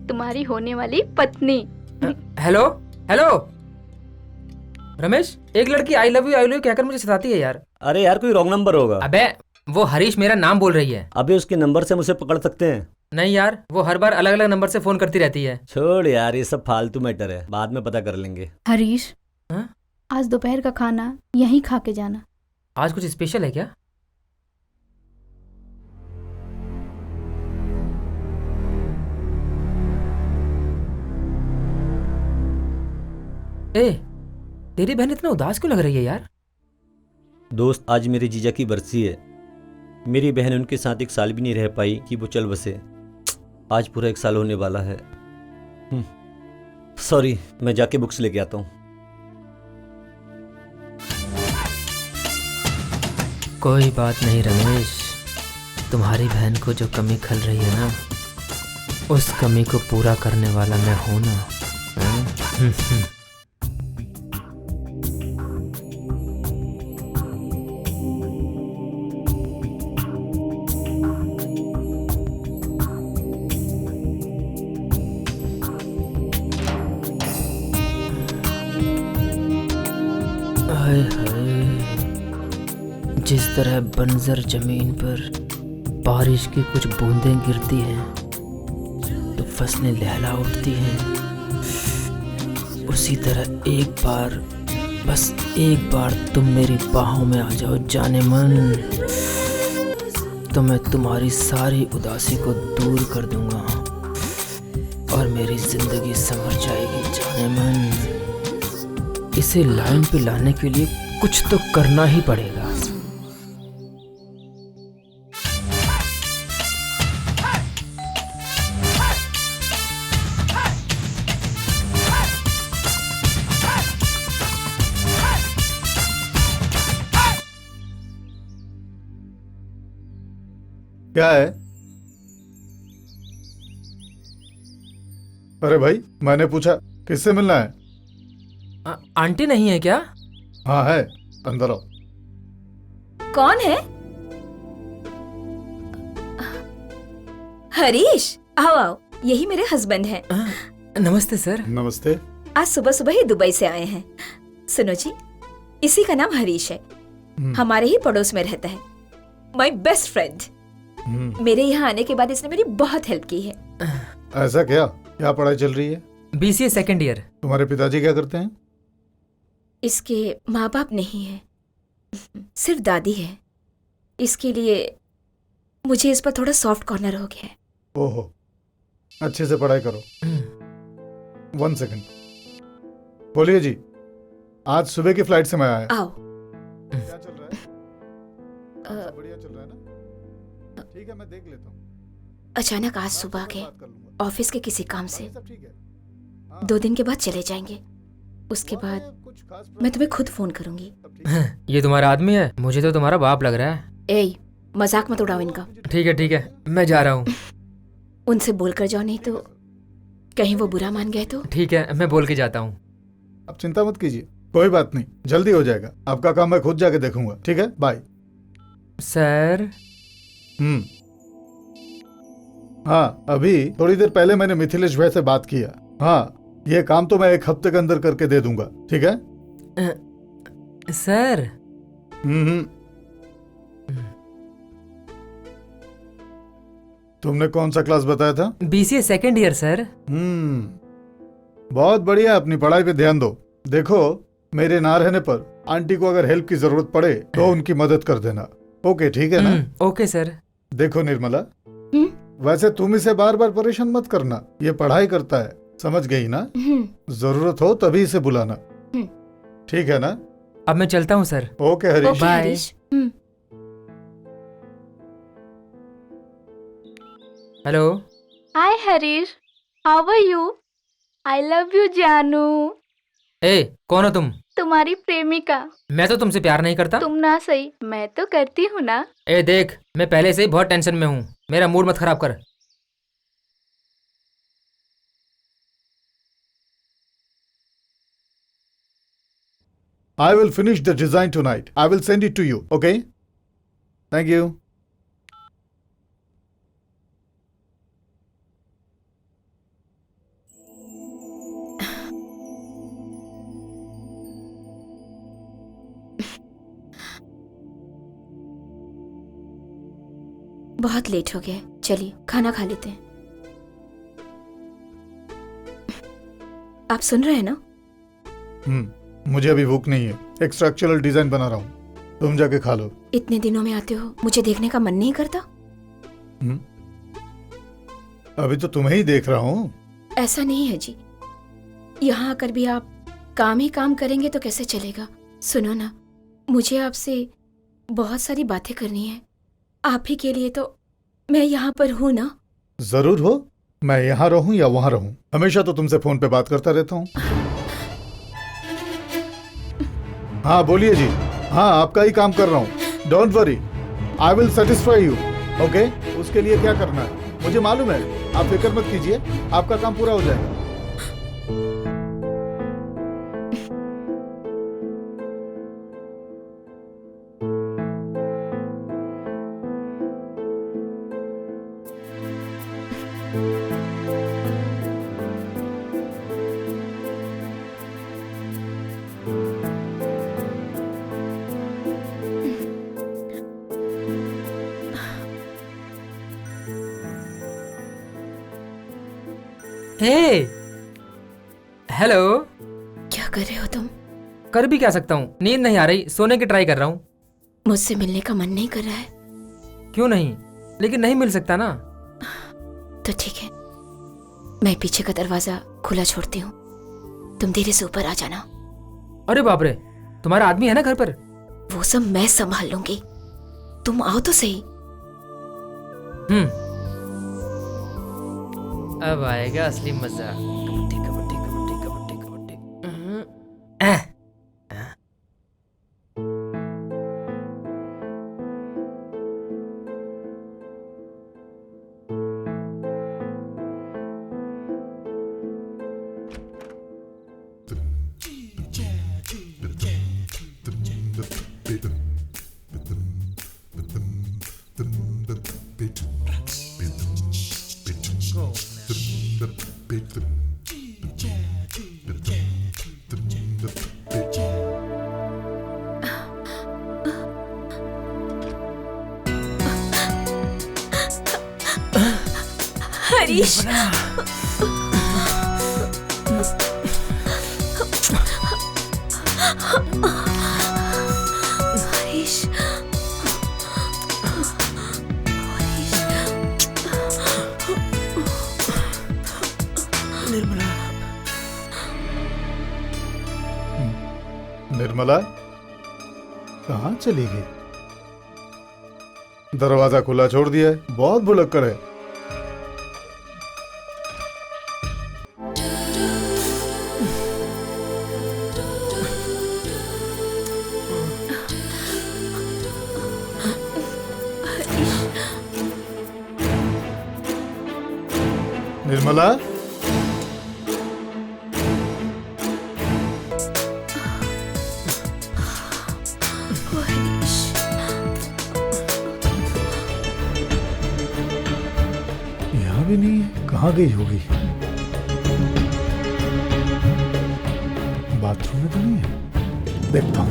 तुम्हारी होने वाली पत्नी। हेलो हेलो रमेश, एक लड़की आई लव यू कहकर मुझे सताती है यार। अरे यार कोई रॉन्ग नंबर होगा। अबे वो हरीश मेरा नाम बोल रही है। अबे उसके नंबर से मुझे पकड़ सकते हैं? नहीं यार, वो हर बार अलग अलग नंबर से फोन करती रहती है। छोड़ यार, ये सब फालतू मैटर है, बाद में पता कर लेंगे। हरीश, हाँ? आज दोपहर का खाना यहीं खा के जाना। आज कुछ स्पेशल है क्या? ए, तेरी बहन इतना उदास क्यों लग रही है यार? दोस्त, आज मेरे जीजा की बरसी है। मेरी बहन उनके साथ 1 साल भी नहीं रह पाई कि वो चल बसे। आज पूरा 1 साल होने वाला है। सॉरी, मैं जाके बुक्स लेके आता हूँ। कोई बात नहीं रमेश, तुम्हारी बहन को जो कमी खल रही है ना, उस कमी को पूरा करने वाला मैं हूं ना। हाँ? तरह बंजर जमीन पर बारिश की कुछ बूंदें गिरती हैं तो फसलें लहला उठती हैं, उसी तरह एक बार, बस एक बार तुम मेरी बाहों में आ जाओ जाने मन, तो मैं तुम्हारी सारी उदासी को दूर कर दूंगा और मेरी जिंदगी संवर जाएगी जाने मन। इसे लाइन पे लाने के लिए कुछ तो करना ही पड़ेगा। क्या है? अरे भाई, मैंने पूछा किससे मिलना है? आंटी नहीं है क्या? हाँ है, अंदर आओ। कौन है? हरीश, आओ आओ, यही मेरे हस्बैंड हैं। नमस्ते सर। नमस्ते। आज सुबह सुबह ही दुबई से आए हैं। सुनो जी, इसी का नाम हरीश है, हमारे ही पड़ोस में रहता है, माय बेस्ट फ्रेंड। मेरे यहाँ आने के बाद इसने मेरी बहुत हेल्प की है। ऐसा क्या? क्या पढ़ाई चल रही है? BCA second year. तुम्हारे पिताजी क्या करते हैं? इसके माँ बाप नहीं है, सिर्फ दादी है, इसके लिए मुझे इस पर थोड़ा सॉफ्ट कॉर्नर हो गया है। ओहो, अच्छे से पढ़ाई करो। 1 सेकंड। बोलिए जी, आज सुबह की फ्लाइट से मैं आया। आओ। क्या चल रहा है? सब बढ़िया चल रहा है ना? ठीक है, मैं देख लेता हूँ। अचानक आज सुबह के बात कर लूंगा। ऑफिस के किसी काम से सब ठीक है? हाँ, 2 दिन के बाद चले जाएंगे। उसके बाद कुछ खास मैं तुम्हें खुद फोन करूंगी। सब ठीक है? ये तुम्हारा आदमी है? मुझे तो तुम्हारा बाप लग रहा है। ए, मजाक मत उड़ाओ इनका। ठीक है, मैं जा रहा हूँ। उनसे बोल कर जाओ, नहीं तो कहीं वो बुरा मान गए तो। ठीक है, मैं बोल के जाता हूँ। आप चिंता मत कीजिए, कोई बात नहीं, जल्दी हो जाएगा। आपका काम मैं खुद जाके देखूंगा। ठीक है, बाय। सर। हाँ, अभी थोड़ी देर पहले मैंने मिथिलेश भाई से बात किया। हाँ, ये काम तो मैं 1 हफ्ते के अंदर करके दे दूंगा। ठीक है? सर। हम्म। तुमने कौन सा क्लास बताया था? BCA second year sir. बहुत बढ़िया, अपनी पढ़ाई पे ध्यान दो। देखो, मेरे ना रहने पर आंटी को अगर हेल्प की जरूरत पड़े तो उनकी मदद कर देना। ओके, ठीक है ना? Okay sir. देखो निर्मला, वैसे तुम इसे बार बार परेशान मत करना, ये पढ़ाई करता है, समझ गई ना? जरूरत हो तभी इसे बुलाना। ठीक है ना? अब मैं चलता हूँ sir. Okay Harish. Okay bye. Harish. Hello. Hi Harish, how are you? I love you जानू। ए, कौन हो तुम? तुम्हारी प्रेमिका। मैं तो तुमसे प्यार नहीं करता। तुम ना सही, मैं तो करती हूँ ना। ए देख, मैं पहले से ही बहुत टेंशन में हूँ, मेरा मूड मत खराब कर। I will finish the design tonight. I will send it to you. Okay? Thank you. बहुत लेट हो गया, चलिए खाना खा लेते हैं। आप सुन रहे हैं ना? मुझे अभी भूख नहीं है, एक स्ट्रक्चरल डिजाइन बना रहा हूँ, तुम जाके खा लो। इतने दिनों में आते हो, मुझे देखने का मन नहीं करता? अभी तो तुम्हें ही देख रहा हूँ। ऐसा नहीं है जी, यहाँ आकर भी आप काम ही काम करेंगे तो कैसे चलेगा? सुनो ना, मुझे आपसे बहुत सारी बातें करनी है, आप ही के लिए तो मैं यहाँ पर हूँ ना। जरूर हो, मैं यहाँ रहूँ या वहाँ रहूँ, हमेशा तो तुमसे फोन पे बात करता रहता हूँ। हाँ बोलिए जी। हाँ, आपका ही काम कर रहा हूँ, don't worry, I will satisfy you. Okay, उसके लिए क्या करना है मुझे मालूम है, आप फिक्र मत कीजिए, आपका काम पूरा हो जाएगा। हे हेलो। क्या कर रहे हो तुम? कर भी क्या सकता हूँ, नींद नहीं आ रही, सोने की ट्राई कर रहा हूँ। मुझसे मिलने का मन नहीं कर रहा है? क्यों नहीं, लेकिन नहीं मिल सकता ना। तो ठीक है, मैं पीछे का दरवाजा खुला छोड़ती हूँ, तुम धीरे से ऊपर आ जाना। अरे बाप रे, तुम्हारा आदमी है ना घर पर? वो सब मैं संभाल लूंगी, तुम आओ तो सही। अब आएगा असली मजा। कबड्डी कबड्डी कबड्डी कबड्डी कबड्डी। हरीश, हरीश, निर्मला कहाँ चली गई? दरवाजा खुला छोड़ दिया है, बहुत भुलक्कड़ है। निर्मला, हरीश, यहाँ भी नहीं है, कहाँ गई होगी? बाथरूम में तो नहीं है, देखता हूँ।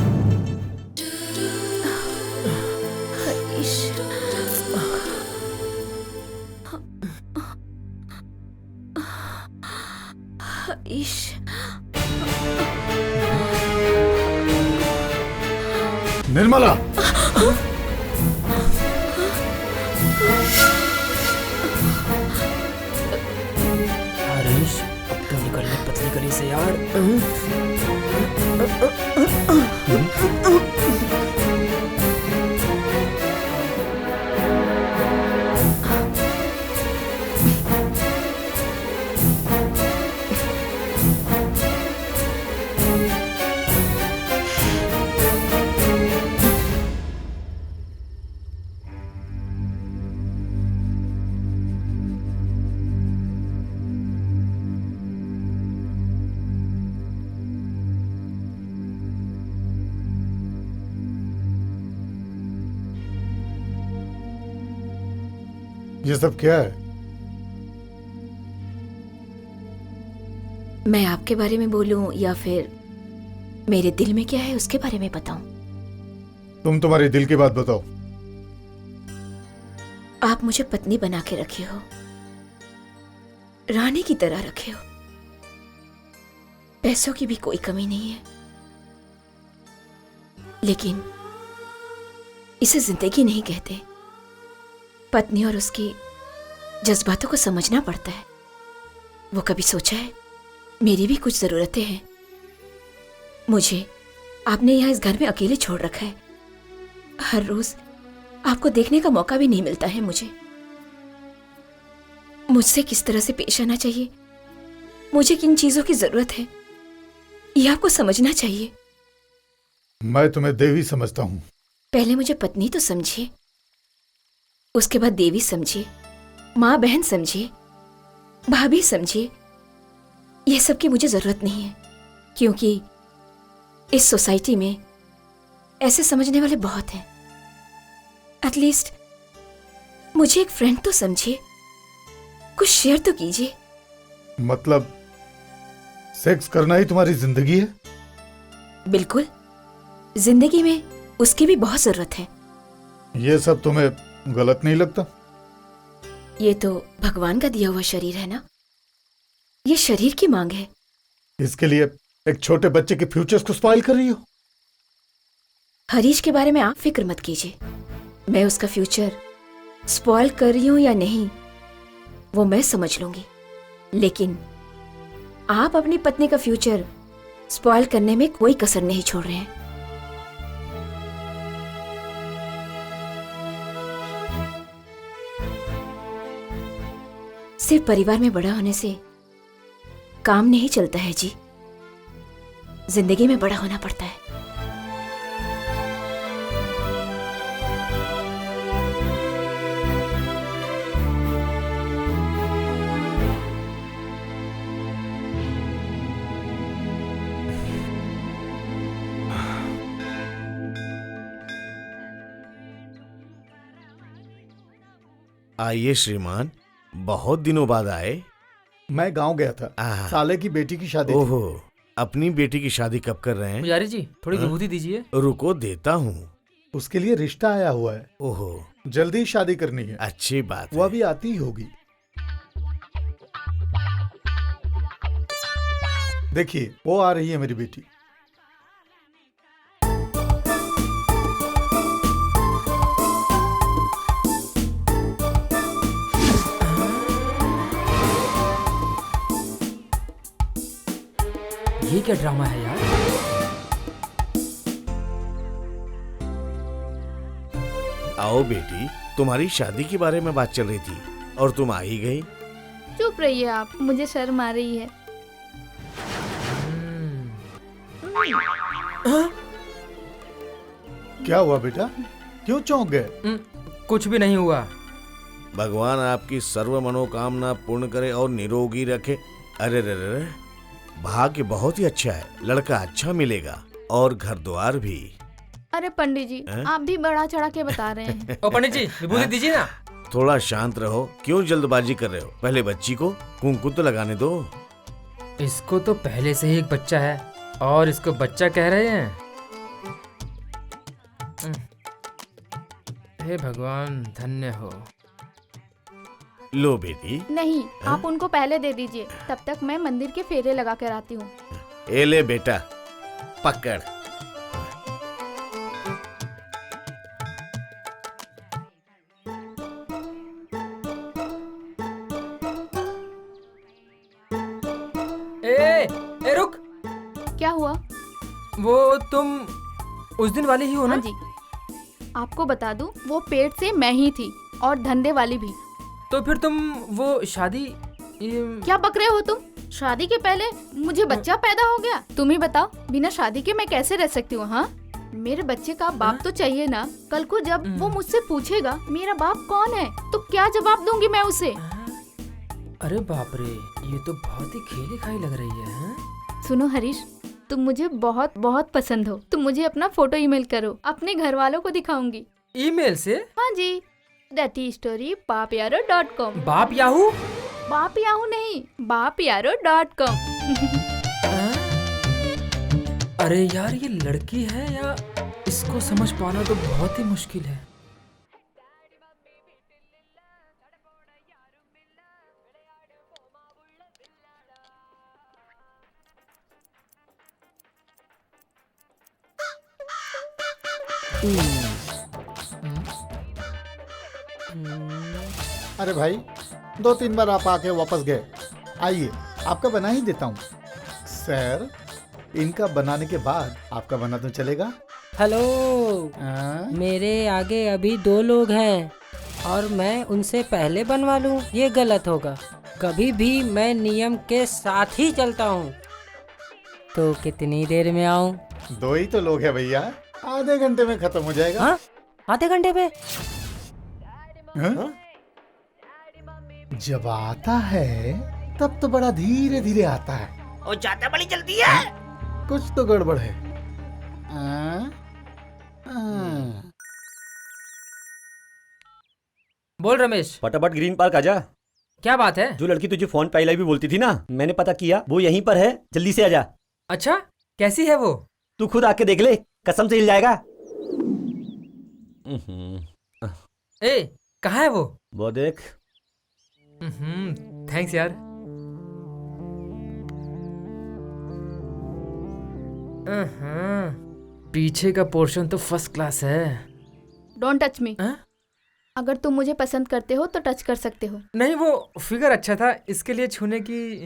हरीश, हरीश, निर्मला, हरीश, अब तो निकल ले पतली गली से यार। ये सब क्या है? मैं आपके बारे में बोलूं या फिर मेरे दिल में क्या है उसके बारे में बताऊं? तुम तुम्हारे दिल की बात बताओ। आप मुझे पत्नी बना के रखे हो, रानी की तरह रखे हो, पैसों की भी कोई कमी नहीं है, लेकिन इसे जिंदगी नहीं कहते। पत्नी और उसकी जज्बातों को समझना पड़ता है। वो कभी सोचा है मेरी भी कुछ जरूरतें हैं? मुझे आपने यहाँ इस घर में अकेले छोड़ रखा है, हर रोज आपको देखने का मौका भी नहीं मिलता है। मुझसे किस तरह से पेश आना चाहिए, मुझे किन चीजों की जरूरत है, ये आपको समझना चाहिए। मैं तुम्हें देवी समझता हूँ। पहले मुझे पत्नी तो समझिए, उसके बाद देवी समझिए, माँ बहन समझिए, भाभी समझिए। यह सब की मुझे जरूरत नहीं है, क्योंकि इस सोसाइटी में ऐसे समझने वाले बहुत हैं। एटलीस्ट मुझे एक फ्रेंड तो समझिए, कुछ शेयर तो कीजिए। मतलब सेक्स करना ही तुम्हारी जिंदगी है? बिल्कुल, जिंदगी में उसकी भी बहुत जरूरत है। ये सब तुम्हें गलत नहीं लगता? ये तो भगवान का दिया हुआ शरीर है ना, ये शरीर की मांग है। इसके लिए एक छोटे बच्चे के फ्यूचर्स को स्पॉइल कर रही हो? हरीश के बारे में आप फिक्र मत कीजिए। मैं उसका फ्यूचर स्पॉइल कर रही हूं या नहीं वो मैं समझ लूंगी, लेकिन आप अपनी पत्नी का फ्यूचर स्पॉइल करने में कोई कसर नहीं छोड़ रहे हैं। सिर्फ परिवार में बड़ा होने से काम नहीं चलता है जी, जिंदगी में बड़ा होना पड़ता है। आइए श्रीमान, बहुत दिनों बाद आए। मैं गांव गया था, आहा। साले की बेटी की शादी थी। ओहो, अपनी बेटी की शादी कब कर रहे हैं? पुजारी जी थोड़ी हाँ? विभूति दीजिए। रुको देता हूँ। उसके लिए रिश्ता आया हुआ है, ओहो, जल्दी ही शादी करनी है। अच्छी बात वो है। अभी आती ही होगी। देखिए वो आ रही है मेरी बेटी। ये क्या ड्रामा है यार? आओ बेटी, तुम्हारी शादी के बारे में बात चल रही थी और तुम आ ही गई। चुप रहिए आप, मुझे शर्म आ रही है। क्या हुआ बेटा, क्यों चौंक गए? कुछ भी नहीं हुआ। भगवान आपकी सर्व मनोकामना पूर्ण करे और निरोगी रखे। अरे रे रे, भाग्य बहुत ही अच्छा है, लड़का अच्छा मिलेगा और घर द्वार भी। अरे पंडित जी, हैं? आप भी बढ़ा चढ़ा के बता रहे हैं। ओ पंडित जी विभूति दीजिए ना। थोड़ा शांत रहो, क्यों जल्दबाजी कर रहे हो? पहले बच्ची को कुंकुम तो लगाने दो। इसको तो पहले से ही एक बच्चा है और इसको बच्चा कह रहे हैं। हे भगवान, धन्य हो। लो बेटी, नहीं, आप उनको पहले दे दीजिए, तब तक मैं मंदिर के फेरे लगा कर आती हूँ। ए ले बेटा, पकड़। ए रुक, क्या हुआ? वो तुम उस दिन वाली ही हो ना? हाँ जी, आपको बता दूं, वो पेट से मैं ही थी और धंधे वाली भी। तो फिर तुम वो शादी क्या बक रहे हो तुम? शादी के पहले मुझे बच्चा पैदा हो गया। तुम ही बताओ, बिना शादी के मैं कैसे रह सकती हूँ? हाँ, मेरे बच्चे का बाप तो चाहिए ना। कल को जब वो मुझसे पूछेगा मेरा बाप कौन है, तो क्या जवाब दूंगी मैं उसे? अरे बाप रे, ये तो बहुत ही खेली खाई लग रही है। हाँ? सुनो हरीश, तुम मुझे बहुत बहुत पसंद हो। तुम मुझे अपना फोटो ईमेल करो, अपने घर वालों को दिखाऊंगी। ईमेल से? हाँ जी, datistory@paapyaro.com। बाप याहू? बाप याहू नहीं, baapyaro.com। अरे यार, ये लड़की है या इसको समझ पाना तो बहुत ही मुश्किल है। अरे भाई, 2-3 बार आप आके वापस गए। आइए, आपका बना ही देता हूँ। सर, इनका बनाने के बाद आपका बना तो चलेगा? हेलो, हाँ? मेरे आगे अभी 2 लोग हैं और मैं उनसे पहले बनवा लूं, ये गलत होगा। कभी भी मैं नियम के साथ ही चलता हूँ। तो कितनी देर में आऊँ? 2 ही तो लोग हैं भैया, आधे घंटे में खत्म हो जाएगा। हाँ, आधे घंटे पे? हाँ? जब आता है तब तो बड़ा धीरे धीरे आता है और जाता बड़ी जल्दी है। कुछ तो गड़बड़ है। हाँ? हाँ। बोल रमेश, फटाफट ग्रीन पार्क आजा। क्या बात है? जो लड़की तुझे फोन पे आई लव यू बोलती थी ना, मैंने पता किया, वो यहीं पर है, जल्दी से आजा। अच्छा, कैसी है वो? तू खुद आके देख ले, कसम से हिल जाएगा। ए, कहाँ है वो? वो देख। थैंक्स यार। पीछे का पोर्शन तो फर्स्ट क्लास है। Don't touch me. हाँ? अगर तुम मुझे पसंद करते हो तो टच कर सकते हो। नहीं, वो फिगर अच्छा था, इसके लिए छूने की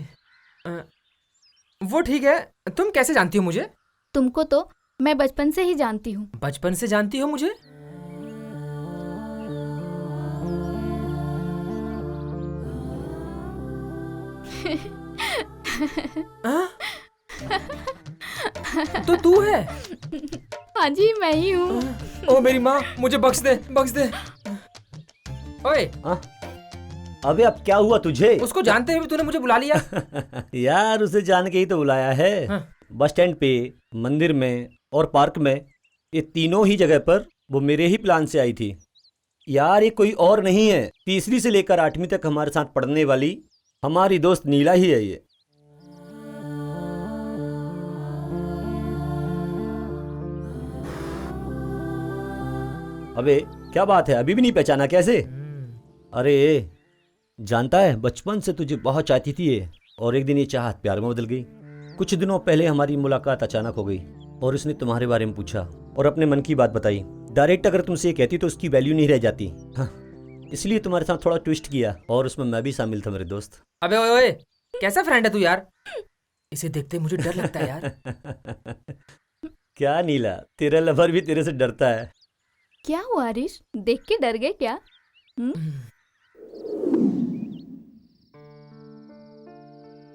वो ठीक है। तुम कैसे जानती हो मुझे? तुमको तो मैं बचपन से ही जानती हूँ। बचपन से जानती हो मुझे? हाँ? तो तू है? हाँ जी, मैं ही हूँ। ओ मेरी माँ, मुझे बख्श दे, बख्श दे। ओए, हाँ? अबे अब क्या हुआ तुझे? उसको जानते हुए भी तूने मुझे बुला लिया। यार उसे जान के ही तो बुलाया है। हाँ। बस स्टैंड पे, मंदिर में और पार्क में, ये तीनों ही जगह पर वो मेरे ही प्लान से आई थी। यार ये कोई और नहीं है, तीसरी से लेकर 8वीं तक हमारे साथ पढ़ने वाली हमारी दोस्त नीला ही है ये। अबे क्या बात है, अभी भी नहीं पहचाना कैसे? अरे जानता है, बचपन से तुझे बहुत चाहती थी ये, और एक दिन ये चाहत प्यार में बदल गई। कुछ दिनों पहले हमारी मुलाकात अचानक हो गई और उसने तुम्हारे बारे में पूछा और अपने मन की बात बताई। डायरेक्ट अगर तुमसे ये कहती तो उसकी वैल्यू नहीं रह जाती। हाँ, इसलिए तुम्हारे साथ थोड़ा ट्विस्ट किया और उसमें मैं भी शामिल था मेरे दोस्त। अबे ओए ओए, कैसा फ्रेंड है तू यार? इसे देखते मुझे डर लगता है यार। क्या नीला, तेरा लवर भी तेरे से डरता है। क्या हुआ हरीश, देख के डर गए क्या?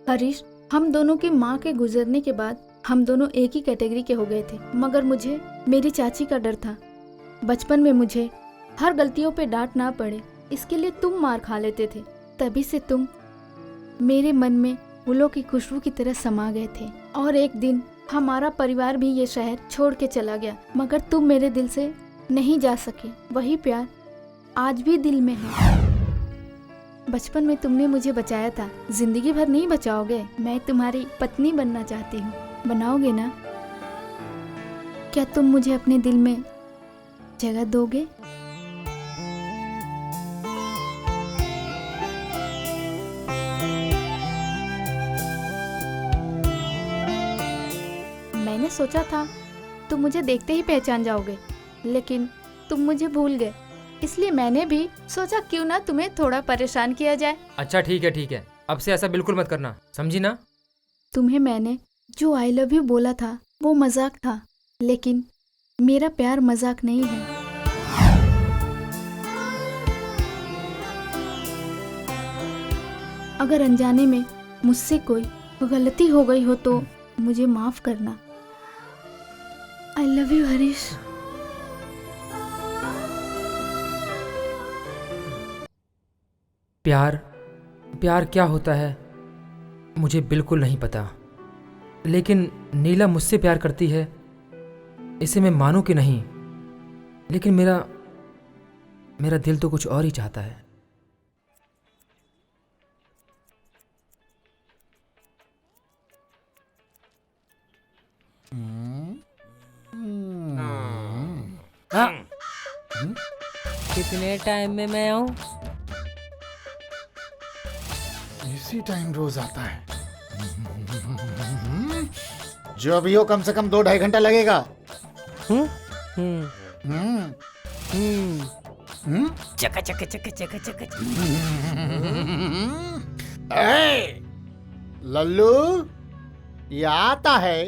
हरीश, हम दोनों की माँ के गुजरने के बाद हम दोनों एक ही कैटेगरी के हो गए थे, मगर मुझे मेरी चाची का डर था। बचपन में मुझे हर गलतियों पे डांट ना पड़े, इसके लिए तुम मार खा लेते थे। तभी से तुम मेरे मन में फूलों की खुशबू की तरह समा गए थे। और एक दिन हमारा परिवार भी ये शहर छोड़ के चला गया, मगर तुम मेरे दिल से नहीं जा सके। वही प्यार आज भी दिल में है। बचपन में तुमने मुझे बचाया था, जिंदगी भर नहीं बचाओगे? मैं तुम्हारी पत्नी बनना चाहती हूँ, बनाओगे ना? क्या तुम मुझे अपने दिल में जगह दोगे? मैंने सोचा था तुम मुझे देखते ही पहचान जाओगे, लेकिन तुम मुझे भूल गए। इसलिए मैंने भी सोचा क्यों ना तुम्हें थोड़ा परेशान किया जाए। अच्छा ठीक है ठीक है, अब से ऐसा बिल्कुल मत करना, समझी ना? तुम्हें मैंने जो आई लव यू बोला था वो मजाक था, लेकिन मेरा प्यार मजाक नहीं है। अगर अनजाने में मुझसे कोई गलती हो गई हो तो मुझे माफ करना। आई लव यू हरीश। प्यार प्यार क्या होता है मुझे बिल्कुल नहीं पता, लेकिन नीला मुझसे प्यार करती है, इसे मैं मानूं कि नहीं, लेकिन मेरा दिल तो कुछ और ही चाहता है। कितने टाइम में मैं आऊँ? इसी टाइम रोज आता है। जो भी हो कम से कम 2-2.5 घंटा लगेगा। हम्म हम्म हम्म हम्म हम्म? चका चका चका चका चका चका। ए, लल्लू ये आता है,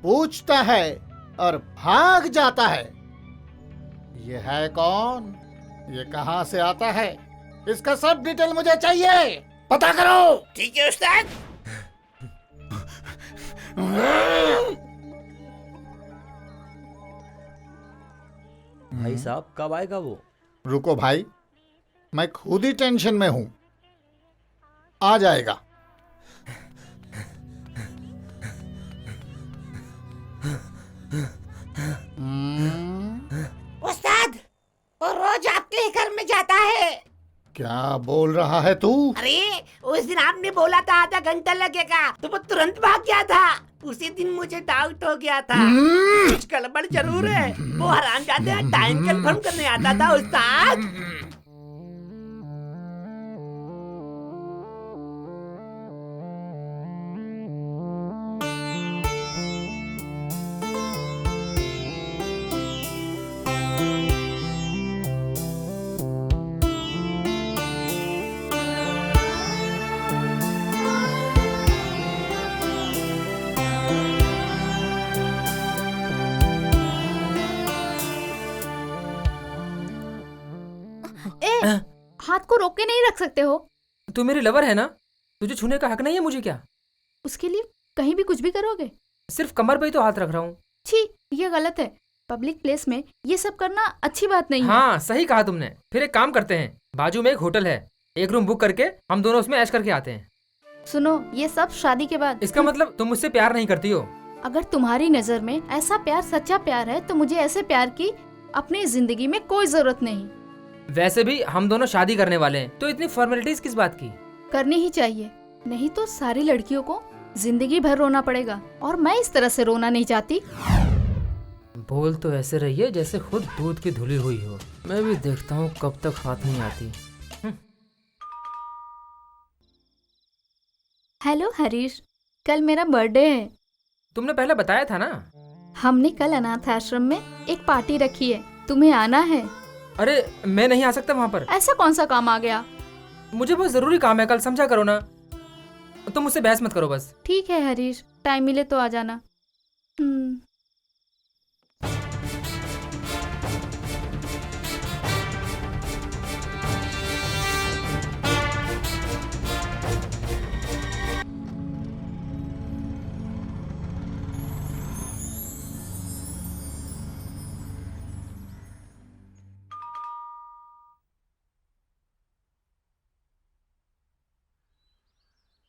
पूछता है और भाग जाता है। ये है कौन? ये कहाँ से आता है? इसका सब डिटेल मुझे चाहिए, पता करो। ठीक है उस्ताद। भाई साहब कब आएगा वो? रुको भाई, मैं खुद ही टेंशन में हूं। आ जाएगा। उस्ताद, वो रोज आपके ही घर में जाता है। क्या बोल रहा है तू? अरे उस दिन आपने बोला था आधा घंटा लगेगा, तो वो तुरंत भाग गया था। उसी दिन मुझे डाउट हो गया था कुछ गड़बड़ जरूर है। वो हरामजादा टाइम कंफर्म करने आता था उस्ताद। को रोक के नहीं रख सकते हो? तू मेरी लवर है ना, तुझे छूने का हक नहीं है मुझे क्या? उसके लिए कहीं भी कुछ भी करोगे? सिर्फ कमर पे ही तो हाथ रख रहा हूँ। छी, ये गलत है। पब्लिक प्लेस में ये सब करना अच्छी बात नहीं है। हाँ सही कहा तुमने। फिर एक काम करते हैं, बाजू में एक होटल है, एक रूम बुक करके हम दोनों उसमें ऐश करके आते हैं। सुनो, ये सब शादी के बाद। इसका मतलब तुम मुझसे प्यार नहीं करती हो? अगर तुम्हारी नजर में ऐसा प्यार सच्चा प्यार है तो मुझे ऐसे प्यार की अपनी जिंदगी में कोई जरूरत नहीं। वैसे भी हम दोनों शादी करने वाले हैं, तो इतनी फॉर्मेलिटीज किस बात की? करनी ही चाहिए, नहीं तो सारी लड़कियों को जिंदगी भर रोना पड़ेगा, और मैं इस तरह से रोना नहीं चाहती। बोल तो ऐसे रही है जैसे खुद दूध की धुली हुई हो। मैं भी देखता हूँ कब तक हाथ नहीं आती। हेलो हरीश, कल मेरा बर्थडे है। तुमने पहले बताया था ना। हमने कल अनाथ आश्रम में एक पार्टी रखी है, तुम्हें आना है। अरे मैं नहीं आ सकता वहाँ पर। ऐसा कौन सा काम आ गया? मुझे बहुत जरूरी काम है, कल समझा करो ना। तुम मुझसे बहस मत करो बस। ठीक है हरीश, टाइम मिले तो आ जाना।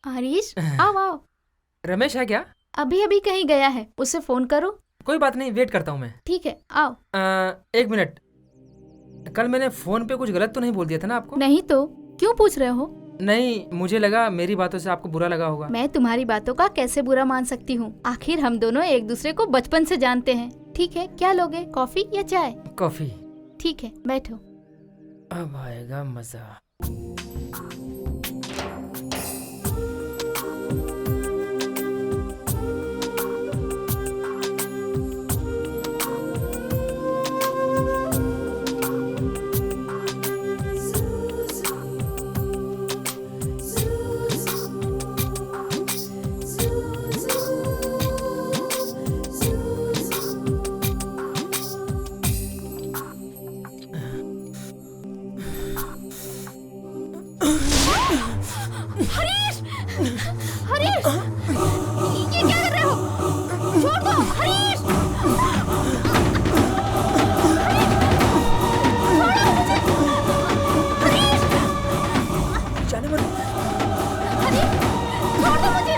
हरीश, आओ आओ। रमेश है क्या? अभी अभी कहीं गया है, उसे फोन करो। कोई बात नहीं, वेट करता हूँ मैं। ठीक है, आओ। एक मिनट, कल मैंने फोन पे कुछ गलत तो नहीं बोल दिया था ना आपको? नहीं तो क्यों पूछ रहे हो? नहीं, मुझे लगा मेरी बातों से आपको बुरा लगा होगा। मैं तुम्हारी बातों का कैसे बुरा मान सकती हूँ? आखिर हम दोनों एक दूसरे को बचपन से जानते हैं। ठीक है, क्या लोगे, कॉफी या चाय? कॉफी। ठीक है, बैठो। अब आएगा मजा। हरीश, ये क्या कर रहे हो? छोड़ दो, हरीश। जाने मत। हरीश, छोड़ दो मुझे।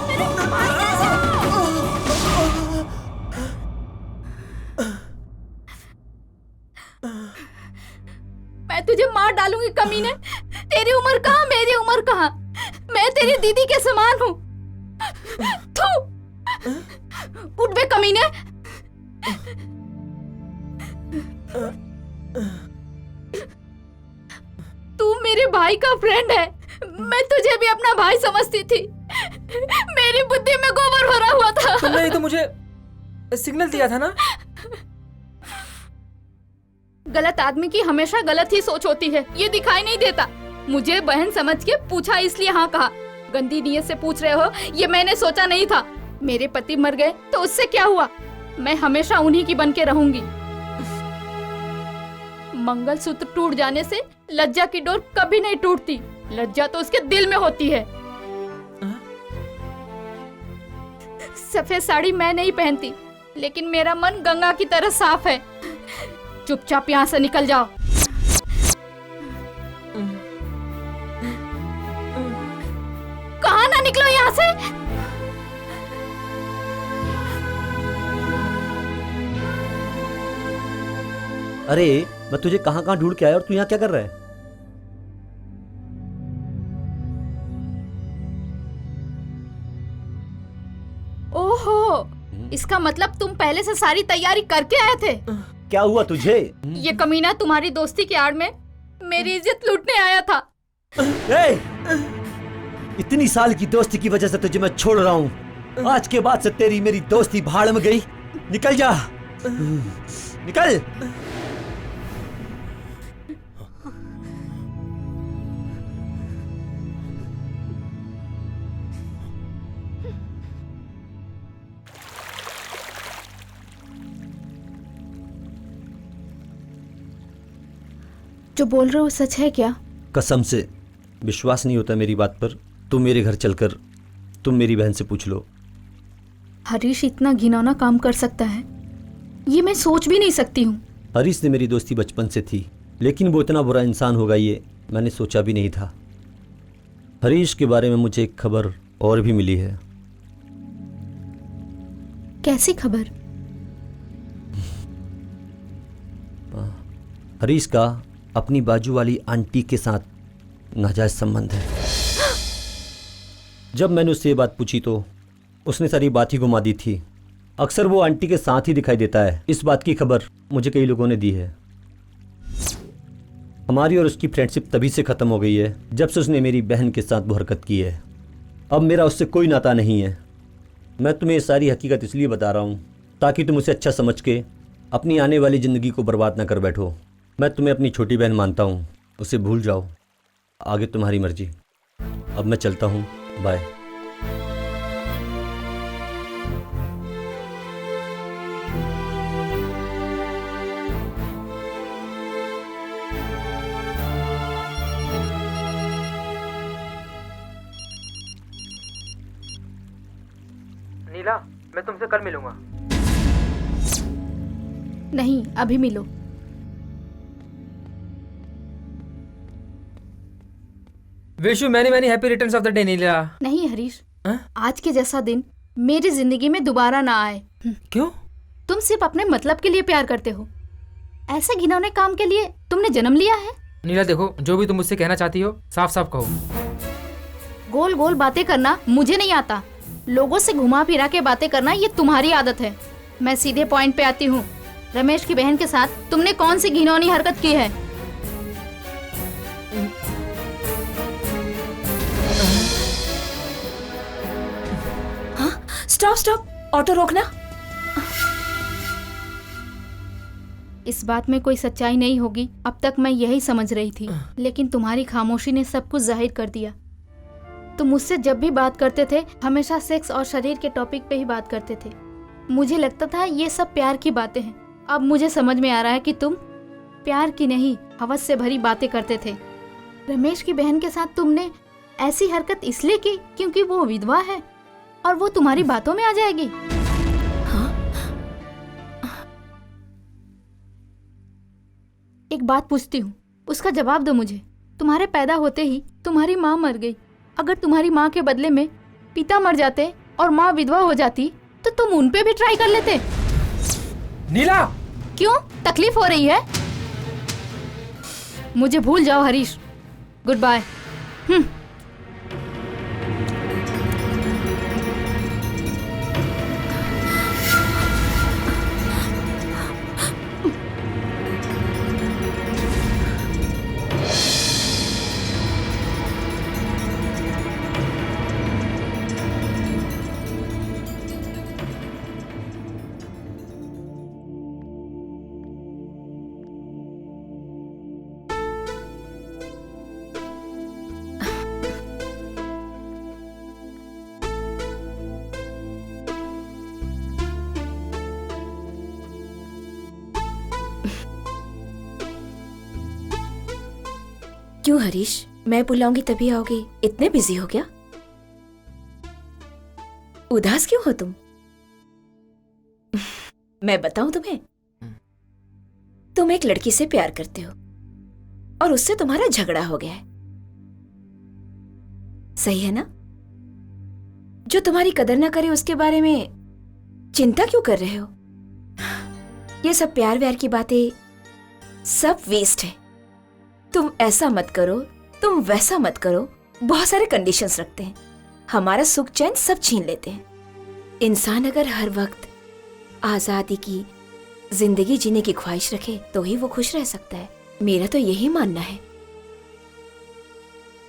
मेरे भाई कैसे हो? मैं तुझे मार डालूंगी कमीने। तेरी उम्र कहाँ, मेरी उम्र कहाँ? मैं तेरी दीदी के समान हूँ। तू उठ बे कमीने। तू मेरे भाई का फ्रेंड है, मैं तुझे भी अपना भाई समझती थी। मेरी बुद्धि में गोबर भरा हुआ था। तुमने ही तो मुझे सिग्नल दिया था ना। गलत आदमी की हमेशा गलत ही सोच होती है, ये दिखाई नहीं देता। मुझे बहन समझ के पूछा इसलिए हाँ कहा। गंदी नीयत से पूछ रहे हो, ये मैंने सोचा नहीं था। मेरे पति मर गए तो उससे क्या हुआ? मैं हमेशा उन्हीं की बन के रहूंगी। मंगलसूत्र टूट जाने से लज्जा की डोर कभी नहीं टूटती। लज्जा तो उसके दिल में होती है। सफेद साड़ी मैं नहीं पहनती, लेकिन मेरा मन गंगा की तरह साफ है। चुपचाप यहाँ से निकल जाओ। कहाँ ना निकलो यहाँ से। अरे मैं तुझे कहाँ कहाँ ढूंढ के आया और तू यहाँ क्या कर रहा है? ओहो, इसका मतलब तुम पहले से सारी तैयारी करके आए थे। क्या हुआ तुझे? ये कमीना तुम्हारी दोस्ती की आड़ में मेरी इज्जत लूटने आया था। ए! इतनी साल की दोस्ती की वजह से तुझे मैं छोड़ रहा हूँ। आज के बाद से तेरी मेरी दोस्ती भाड़ में गई। निकल जा, निकल। जो बोल रहे हो सच है क्या? कसम से विश्वास नहीं होता मेरी बात पर। तुम मेरे घर चलकर तुम मेरी बहन से पूछ लो। हरीश इतना घिनौना काम कर सकता है, ये मैं सोच भी नहीं सकती हूँ। हरीश से मेरी दोस्ती बचपन से थी, लेकिन वो इतना बुरा इंसान होगा ये मैंने सोचा भी नहीं था। हरीश के बारे में मुझे एक खबर और भी मिली है। कैसी खबर? हरीश का अपनी बाजू वाली आंटी के साथ नाजायज संबंध है। जब मैंने उससे ये बात पूछी तो उसने सारी बात ही घुमा दी थी। अक्सर वो आंटी के साथ ही दिखाई देता है। इस बात की खबर मुझे कई लोगों ने दी है। हमारी और उसकी फ्रेंडशिप तभी से ख़त्म हो गई है जब से उसने मेरी बहन के साथ वो हरकत की है। अब मेरा उससे कोई नाता नहीं है। मैं तुम्हें ये सारी हकीकत इसलिए बता रहा हूँ ताकि तुम उसे अच्छा समझ के अपनी आने वाली ज़िंदगी को बर्बाद ना कर बैठो। मैं तुम्हें अपनी छोटी बहन मानता हूँ, उसे भूल जाओ। आगे तुम्हारी मर्जी। अब मैं चलता हूँ, बाय। नीला, मैं तुमसे कल मिलूंगा। नहीं, अभी मिलो। Wish you many many happy returns of the day Neela. नहीं हरीश, हाँ? आज के जैसा दिन मेरी जिंदगी में दोबारा ना आए। क्यों? तुम सिर्फ अपने मतलब के लिए प्यार करते हो। ऐसे घिनौने काम के लिए तुमने जन्म लिया है। नीला देखो, जो भी तुम मुझसे कहना चाहती हो साफ साफ कहो। गोल गोल बातें करना मुझे नहीं आता। लोगों से घुमा फिरा के बातें करना ये तुम्हारी आदत है। मैं सीधे पॉइंट पे आती हूँ। रमेश की बहन के साथ तुमने कौन सी घिनौनी हरकत की है? हाँ, स्टॉप स्टॉप, ऑटो रोकना। इस बात में कोई सच्चाई नहीं होगी, अब तक मैं यही समझ रही थी, लेकिन तुम्हारी खामोशी ने सब कुछ जाहिर कर दिया। तुम मुझसे जब भी बात करते थे हमेशा सेक्स और शरीर के टॉपिक पे ही बात करते थे। मुझे लगता था ये सब प्यार की बातें हैं। अब मुझे समझ में आ रहा है कि तुम प्यार की नहीं, हवस से भरी बातें करते थे। रमेश की बहन के साथ तुमने ऐसी हरकत इसलिए की क्योंकि वो विधवा है और वो तुम्हारी बातों में आ जाएगी। एक बात पूछती हूँ, उसका जवाब दो मुझे। तुम्हारे पैदा होते ही तुम्हारी माँ मर गई। अगर तुम्हारी माँ के बदले में पिता मर जाते और माँ विधवा हो जाती तो तुम उन पे भी ट्राई कर लेते। नीला! क्यों, तकलीफ हो रही है? मुझे भूल जाओ हरीश। Good bye. क्यों हरीश, मैं बुलाऊंगी तभी आओगे? इतने बिजी हो गया? उदास क्यों हो तुम? मैं बताऊं तुम्हें, तुम एक लड़की से प्यार करते हो और उससे तुम्हारा झगड़ा हो गया है। सही है ना? जो तुम्हारी कदर ना करे उसके बारे में चिंता क्यों कर रहे हो? ये सब प्यार व्यार की बातें सब वेस्ट है। तुम ऐसा मत करो, तुम वैसा मत करो। बहुत सारे कंडीशंस रखते हैं, हमारा सुख चैन सब छीन लेते हैं। इंसान अगर हर वक्त आजादी की जिंदगी जीने की ख्वाहिश रखे तो ही वो खुश रह सकता है। मेरा तो यही मानना है।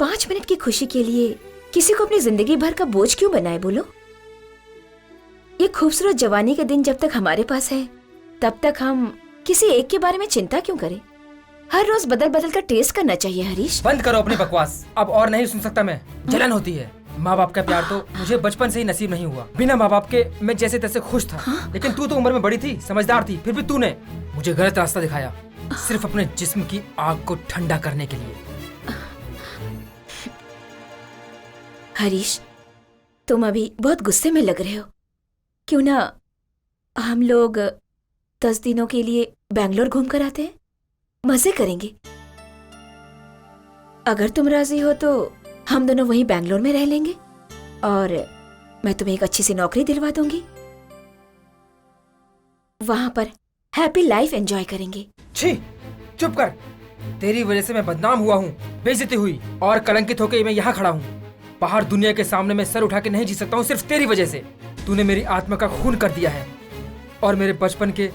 5 मिनट की खुशी के लिए किसी को अपनी जिंदगी भर का बोझ क्यों बनाए बोलो? ये खूबसूरत जवानी के दिन जब तक हमारे पास है तब तक हम किसी एक के बारे में चिंता क्यों करें? हर रोज बदल बदल कर टेस्ट करना चाहिए हरीश। बंद करो अपनी बकवास, अब और नहीं सुन सकता मैं। जलन होती है। माँ बाप का प्यार तो मुझे बचपन से ही नसीब नहीं हुआ। बिना माँ बाप के मैं जैसे तैसे खुश था। लेकिन तू तो उम्र में बड़ी थी, समझदार थी, फिर भी तूने मुझे गलत रास्ता दिखाया, सिर्फ अपने जिस्म की आग को ठंडा करने के लिए। हरीश, तुम अभी बहुत गुस्से में लग रहे हो। क्यों ना हम लोग 10 दिनों के लिए बैंगलोर घूम कर आते हैं, मजे करेंगे। अगर तुम राजी हो तो हम दोनों वहीं बैंगलोर में रह लेंगे और मैं तुम्हें एक अच्छी सी नौकरी दिलवा दूंगी। वहां पर हैप्पी लाइफ एंजॉय करेंगे। छी, चुप कर। तेरी वजह से मैं बदनाम हुआ हूँ, बेइज्जती हुई और कलंकित होकर मैं यहाँ खड़ा हूँ। बाहर दुनिया के सामने मैं सर उठा के नहीं जी सकता हूँ, सिर्फ तेरी वजह से। तूने मेरी आत्मा का खून कर दिया है और मेरे बचपन के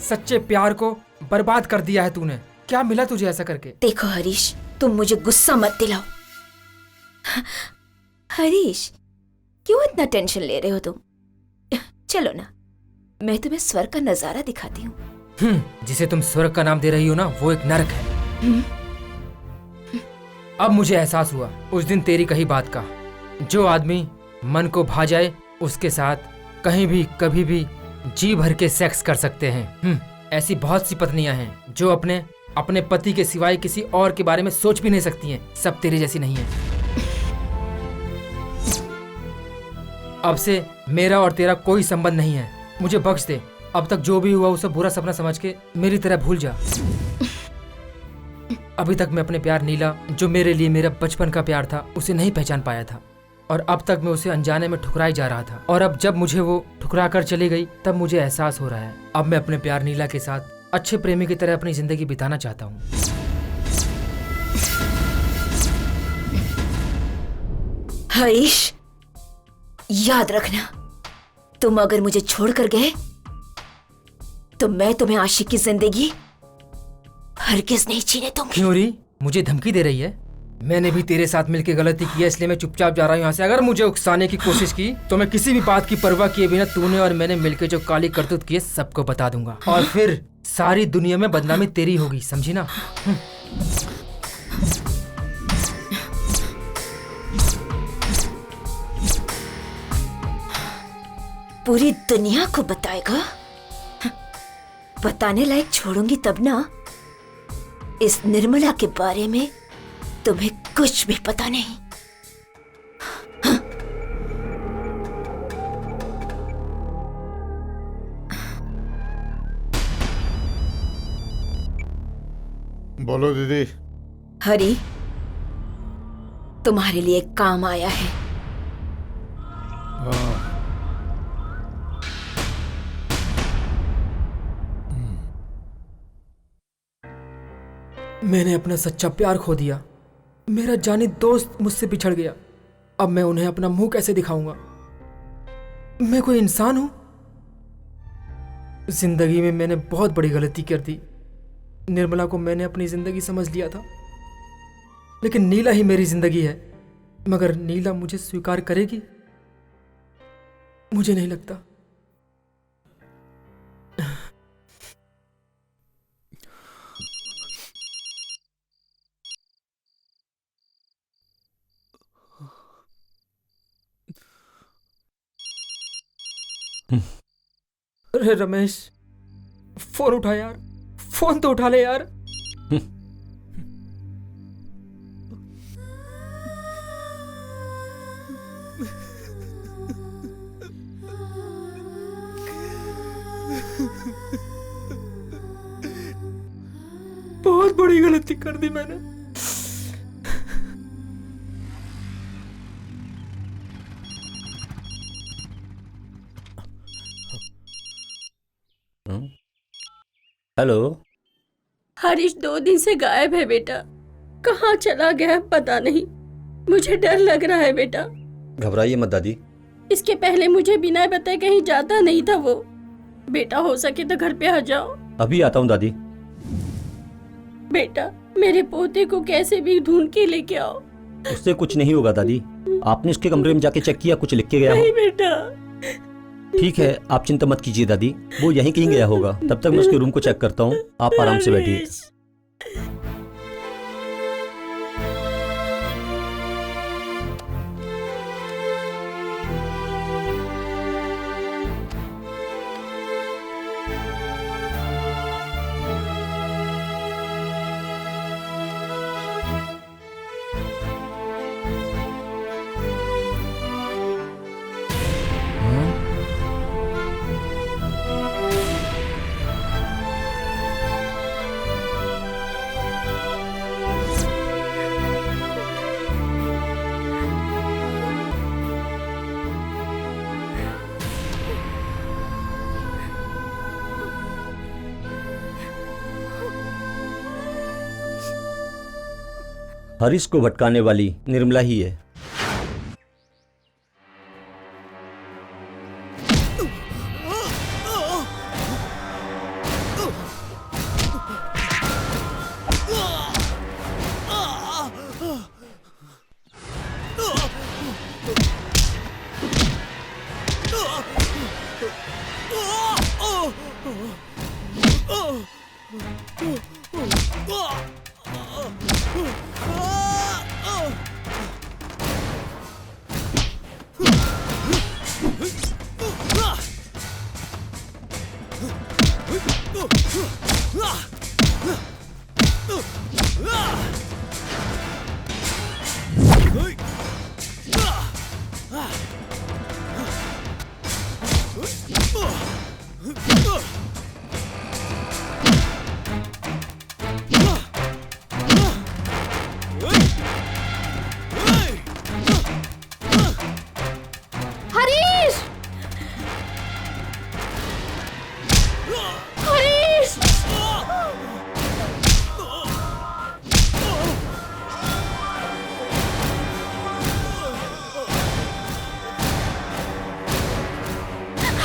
सच्चे प्यार को बर्बाद कर दिया है तूने। क्या मिला तुझे ऐसा करके? देखो हरीश, तुम मुझे गुस्सा मत दिलाओ। हरीश, क्यों इतना टेंशन ले रहे हो तुम? चलो ना, मैं तुम्हें स्वर्ग का नजारा दिखाती हूँ। जिसे तुम स्वर्ग का नाम दे रही हो ना, वो एक नरक है। अब मुझे एहसास हुआ उस दिन तेरी कही बात का। जो आदमी मन को भा जाए उसके साथ कहीं भी कभी भी जी भर के सेक्स कर सकते हैं। ऐसी बहुत सी पत्नियां हैं जो अपने पति के सिवाय किसी और के बारे में सोच भी नहीं सकती हैं। सब तेरी जैसी नहीं है। अब से मेरा और तेरा कोई संबंध नहीं है। मुझे बख्श दे। अब तक जो भी हुआ उसे बुरा सपना समझ के मेरी तरह भूल जा। अभी तक मैं अपने प्यार नीला, जो मेरे लिए मेरा बचपन का प्यार था, उसे नहीं पहचान पाया था और अब तक मैं उसे अनजाने में ठुकराई जा रहा था। और अब जब मुझे वो ठुकरा कर चली गई तब मुझे एहसास हो रहा है अब मैं अपने प्यार नीला के साथ अच्छे प्रेमी की तरह अपनी जिंदगी बिताना चाहता हूँ। हरीश, याद रखना, तुम अगर मुझे छोड़कर गए तो मैं तुम्हें आशिक की जिंदगी हरगिज नहीं जीने दूंगी। क्यों री, मुझे धमकी दे रही है? मैंने भी तेरे साथ मिलकर गलती की है, इसलिए मैं चुपचाप जा रहा हूँ यहाँ से। अगर मुझे उकसाने की कोशिश की तो मैं किसी भी बात की परवाह किए बिना तूने और मैंने मिलकर जो काली करतूत की है सबको बता दूंगा और फिर सारी दुनिया में बदनामी तेरी होगी, समझी ना? पूरी दुनिया को बताएगा? बताने लायक छोड़ूंगी तब ना। इस निर्मला के बारे में तुम्हें कुछ भी पता नहीं। बोलो दीदी। हरी, तुम्हारे लिए एक काम आया है। मैंने अपना सच्चा प्यार खो दिया। मेरा जानी दोस्त मुझसे बिछड़ गया। अब मैं उन्हें अपना मुंह कैसे दिखाऊंगा? मैं कोई इंसान हूं? जिंदगी में मैंने बहुत बड़ी गलती कर दी। निर्मला को मैंने अपनी जिंदगी समझ लिया था, लेकिन नीला ही मेरी जिंदगी है। मगर नीला मुझे स्वीकार करेगी? मुझे नहीं लगता। अरे रमेश, फोन उठा यार, फोन तो उठा ले यार। बहुत बड़ी गलती कर दी मैंने। हेलो। हरीश 2 दिन से गायब है बेटा। कहाँ चला गया पता नहीं। मुझे डर लग रहा है बेटा। घबराइए मत दादी। इसके पहले मुझे बिना बताए कहीं जाता नहीं था वो। बेटा हो सके तो घर पे आ जाओ। अभी आता हूँ दादी। बेटा, मेरे पोते को कैसे भी ढूंढ के लेके आओ। उससे कुछ नहीं होगा दादी। आपने उसके कमरे में जाके चेक किया, कुछ लिख के गया हो? नहीं बेटा। ठीक है, आप चिंता मत कीजिए दादी, वो यहीं कहीं गया होगा। तब तक मैं उसके रूम को चेक करता हूँ, आप आराम से बैठिए। हरीश को भटकाने वाली निर्मला ही है।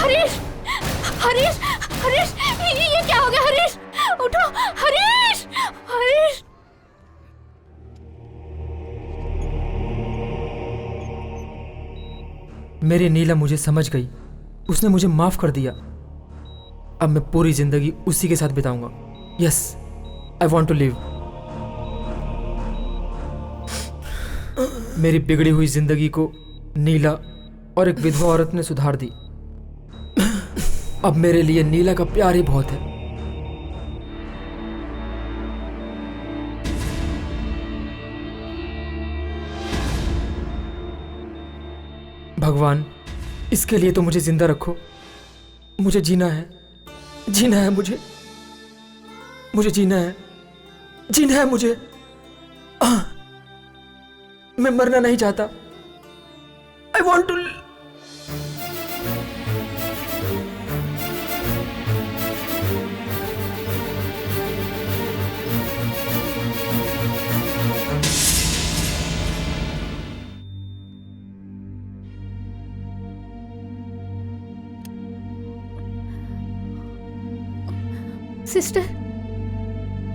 हरीश! हरीश! हरीश! हरीश! हरीश! ये क्या हो गया हरीश? उठो! हरीश! हरीश! मेरी नीला मुझे समझ गई, उसने मुझे माफ कर दिया। अब मैं पूरी जिंदगी उसी के साथ बिताऊंगा। Yes, I want to live. मेरी बिगड़ी हुई जिंदगी को नीला और एक विधवा औरत ने सुधार दी। अब मेरे लिए नीला का प्यार ही बहुत है। भगवान, इसके लिए तो मुझे जिंदा रखो। मुझे जीना है, जीना है मुझे जीना है, जीना है मुझे। मैं मरना नहीं चाहता। I want to. Sister,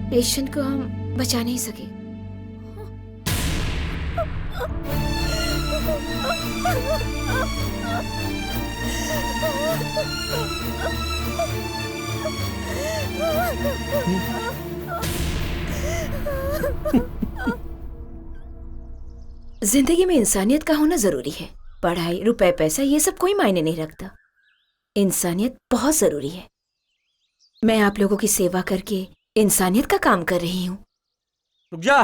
patient को हम बचा नहीं सके। जिंदगी में इंसानियत का होना जरूरी है। पढ़ाई, रुपए, पैसा ये सब कोई मायने नहीं रखता। इंसानियत बहुत जरूरी है। मैं आप लोगों की सेवा करके इंसानियत का काम कर रही हूँ। रुक जा।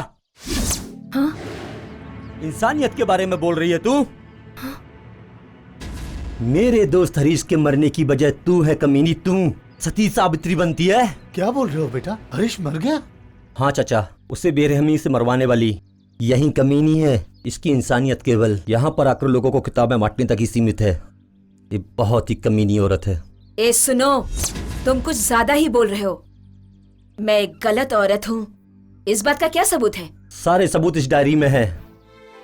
हाँ? इंसानियत के बारे में बोल रही है तू? हाँ? मेरे दोस्त हरीश के मरने की वजह तू है कमीनी। तू सती सावित्री बनती है। क्या बोल रहे हो बेटा? हरीश मर गया? हाँ चाचा, उसे बेरहमी से मरवाने वाली यही कमीनी है। इसकी इंसानियत केवल यहाँ पर आकर लोगों को किताबें बांटने तक ही सीमित है। ये बहुत ही कमीनी औरत है। ए सुनो, तुम कुछ ज्यादा ही बोल रहे हो। मैं एक गलत औरत हूँ, इस बात का क्या सबूत है? सारे सबूत इस डायरी में है।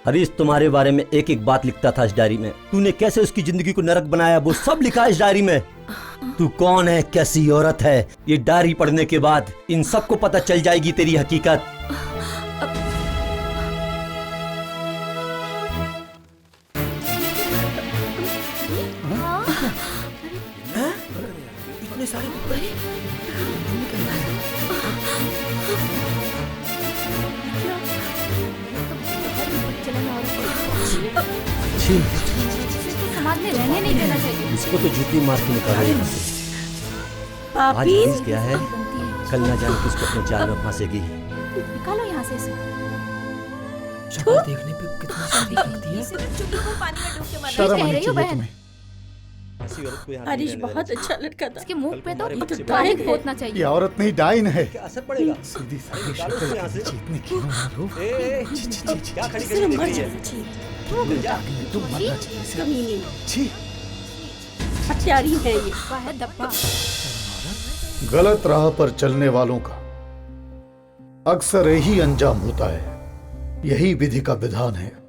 हरीश तुम्हारे बारे में एक एक बात लिखता था इस डायरी में। तूने कैसे उसकी जिंदगी को नरक बनाया वो सब लिखा है इस डायरी में। तू कौन है, कैसी औरत है, ये डायरी पढ़ने के बाद इन सबको पता चल जाएगी तेरी हकीकत। इतने सारे समाज में रहने नहीं देना चाहिए। इसको तो जूती मार के निकालो। आज पापी, हरीश क्या है, कल ना जाने किसको अपने जाल में फांसेगी। निकालो यहाँ से इसे। शक्ल देखने पे कितनी सारी लगती है। शर्म कह आनी रही हो चाहिए बहन? तुम्हें। ऐसी औरत को यहाँ नहीं हरीश रहने बहुत देना। अच्छा लड़का था। इसके मुंह पे तो तुम्हारे बच्चे डाइन को- पोतना ये चाहिए। औरत नहीं, डाइन है। क्या असर पड़ेगा? सीधी सादी निकालो शक्ल इसको यहाँ से। की इतनी क्यों मारो? ए, ए, क्या खड़ी सिर्फ खड़ी देख मर रही है? जाना चाहिए। तुम मरना चाहिए इसे। कमीनी छी, हत्यारी है ये। वह है दब्बा। गलत राह पर चलने वालों का अक्सर यही अंजाम होता है। यही विधि का विधान है।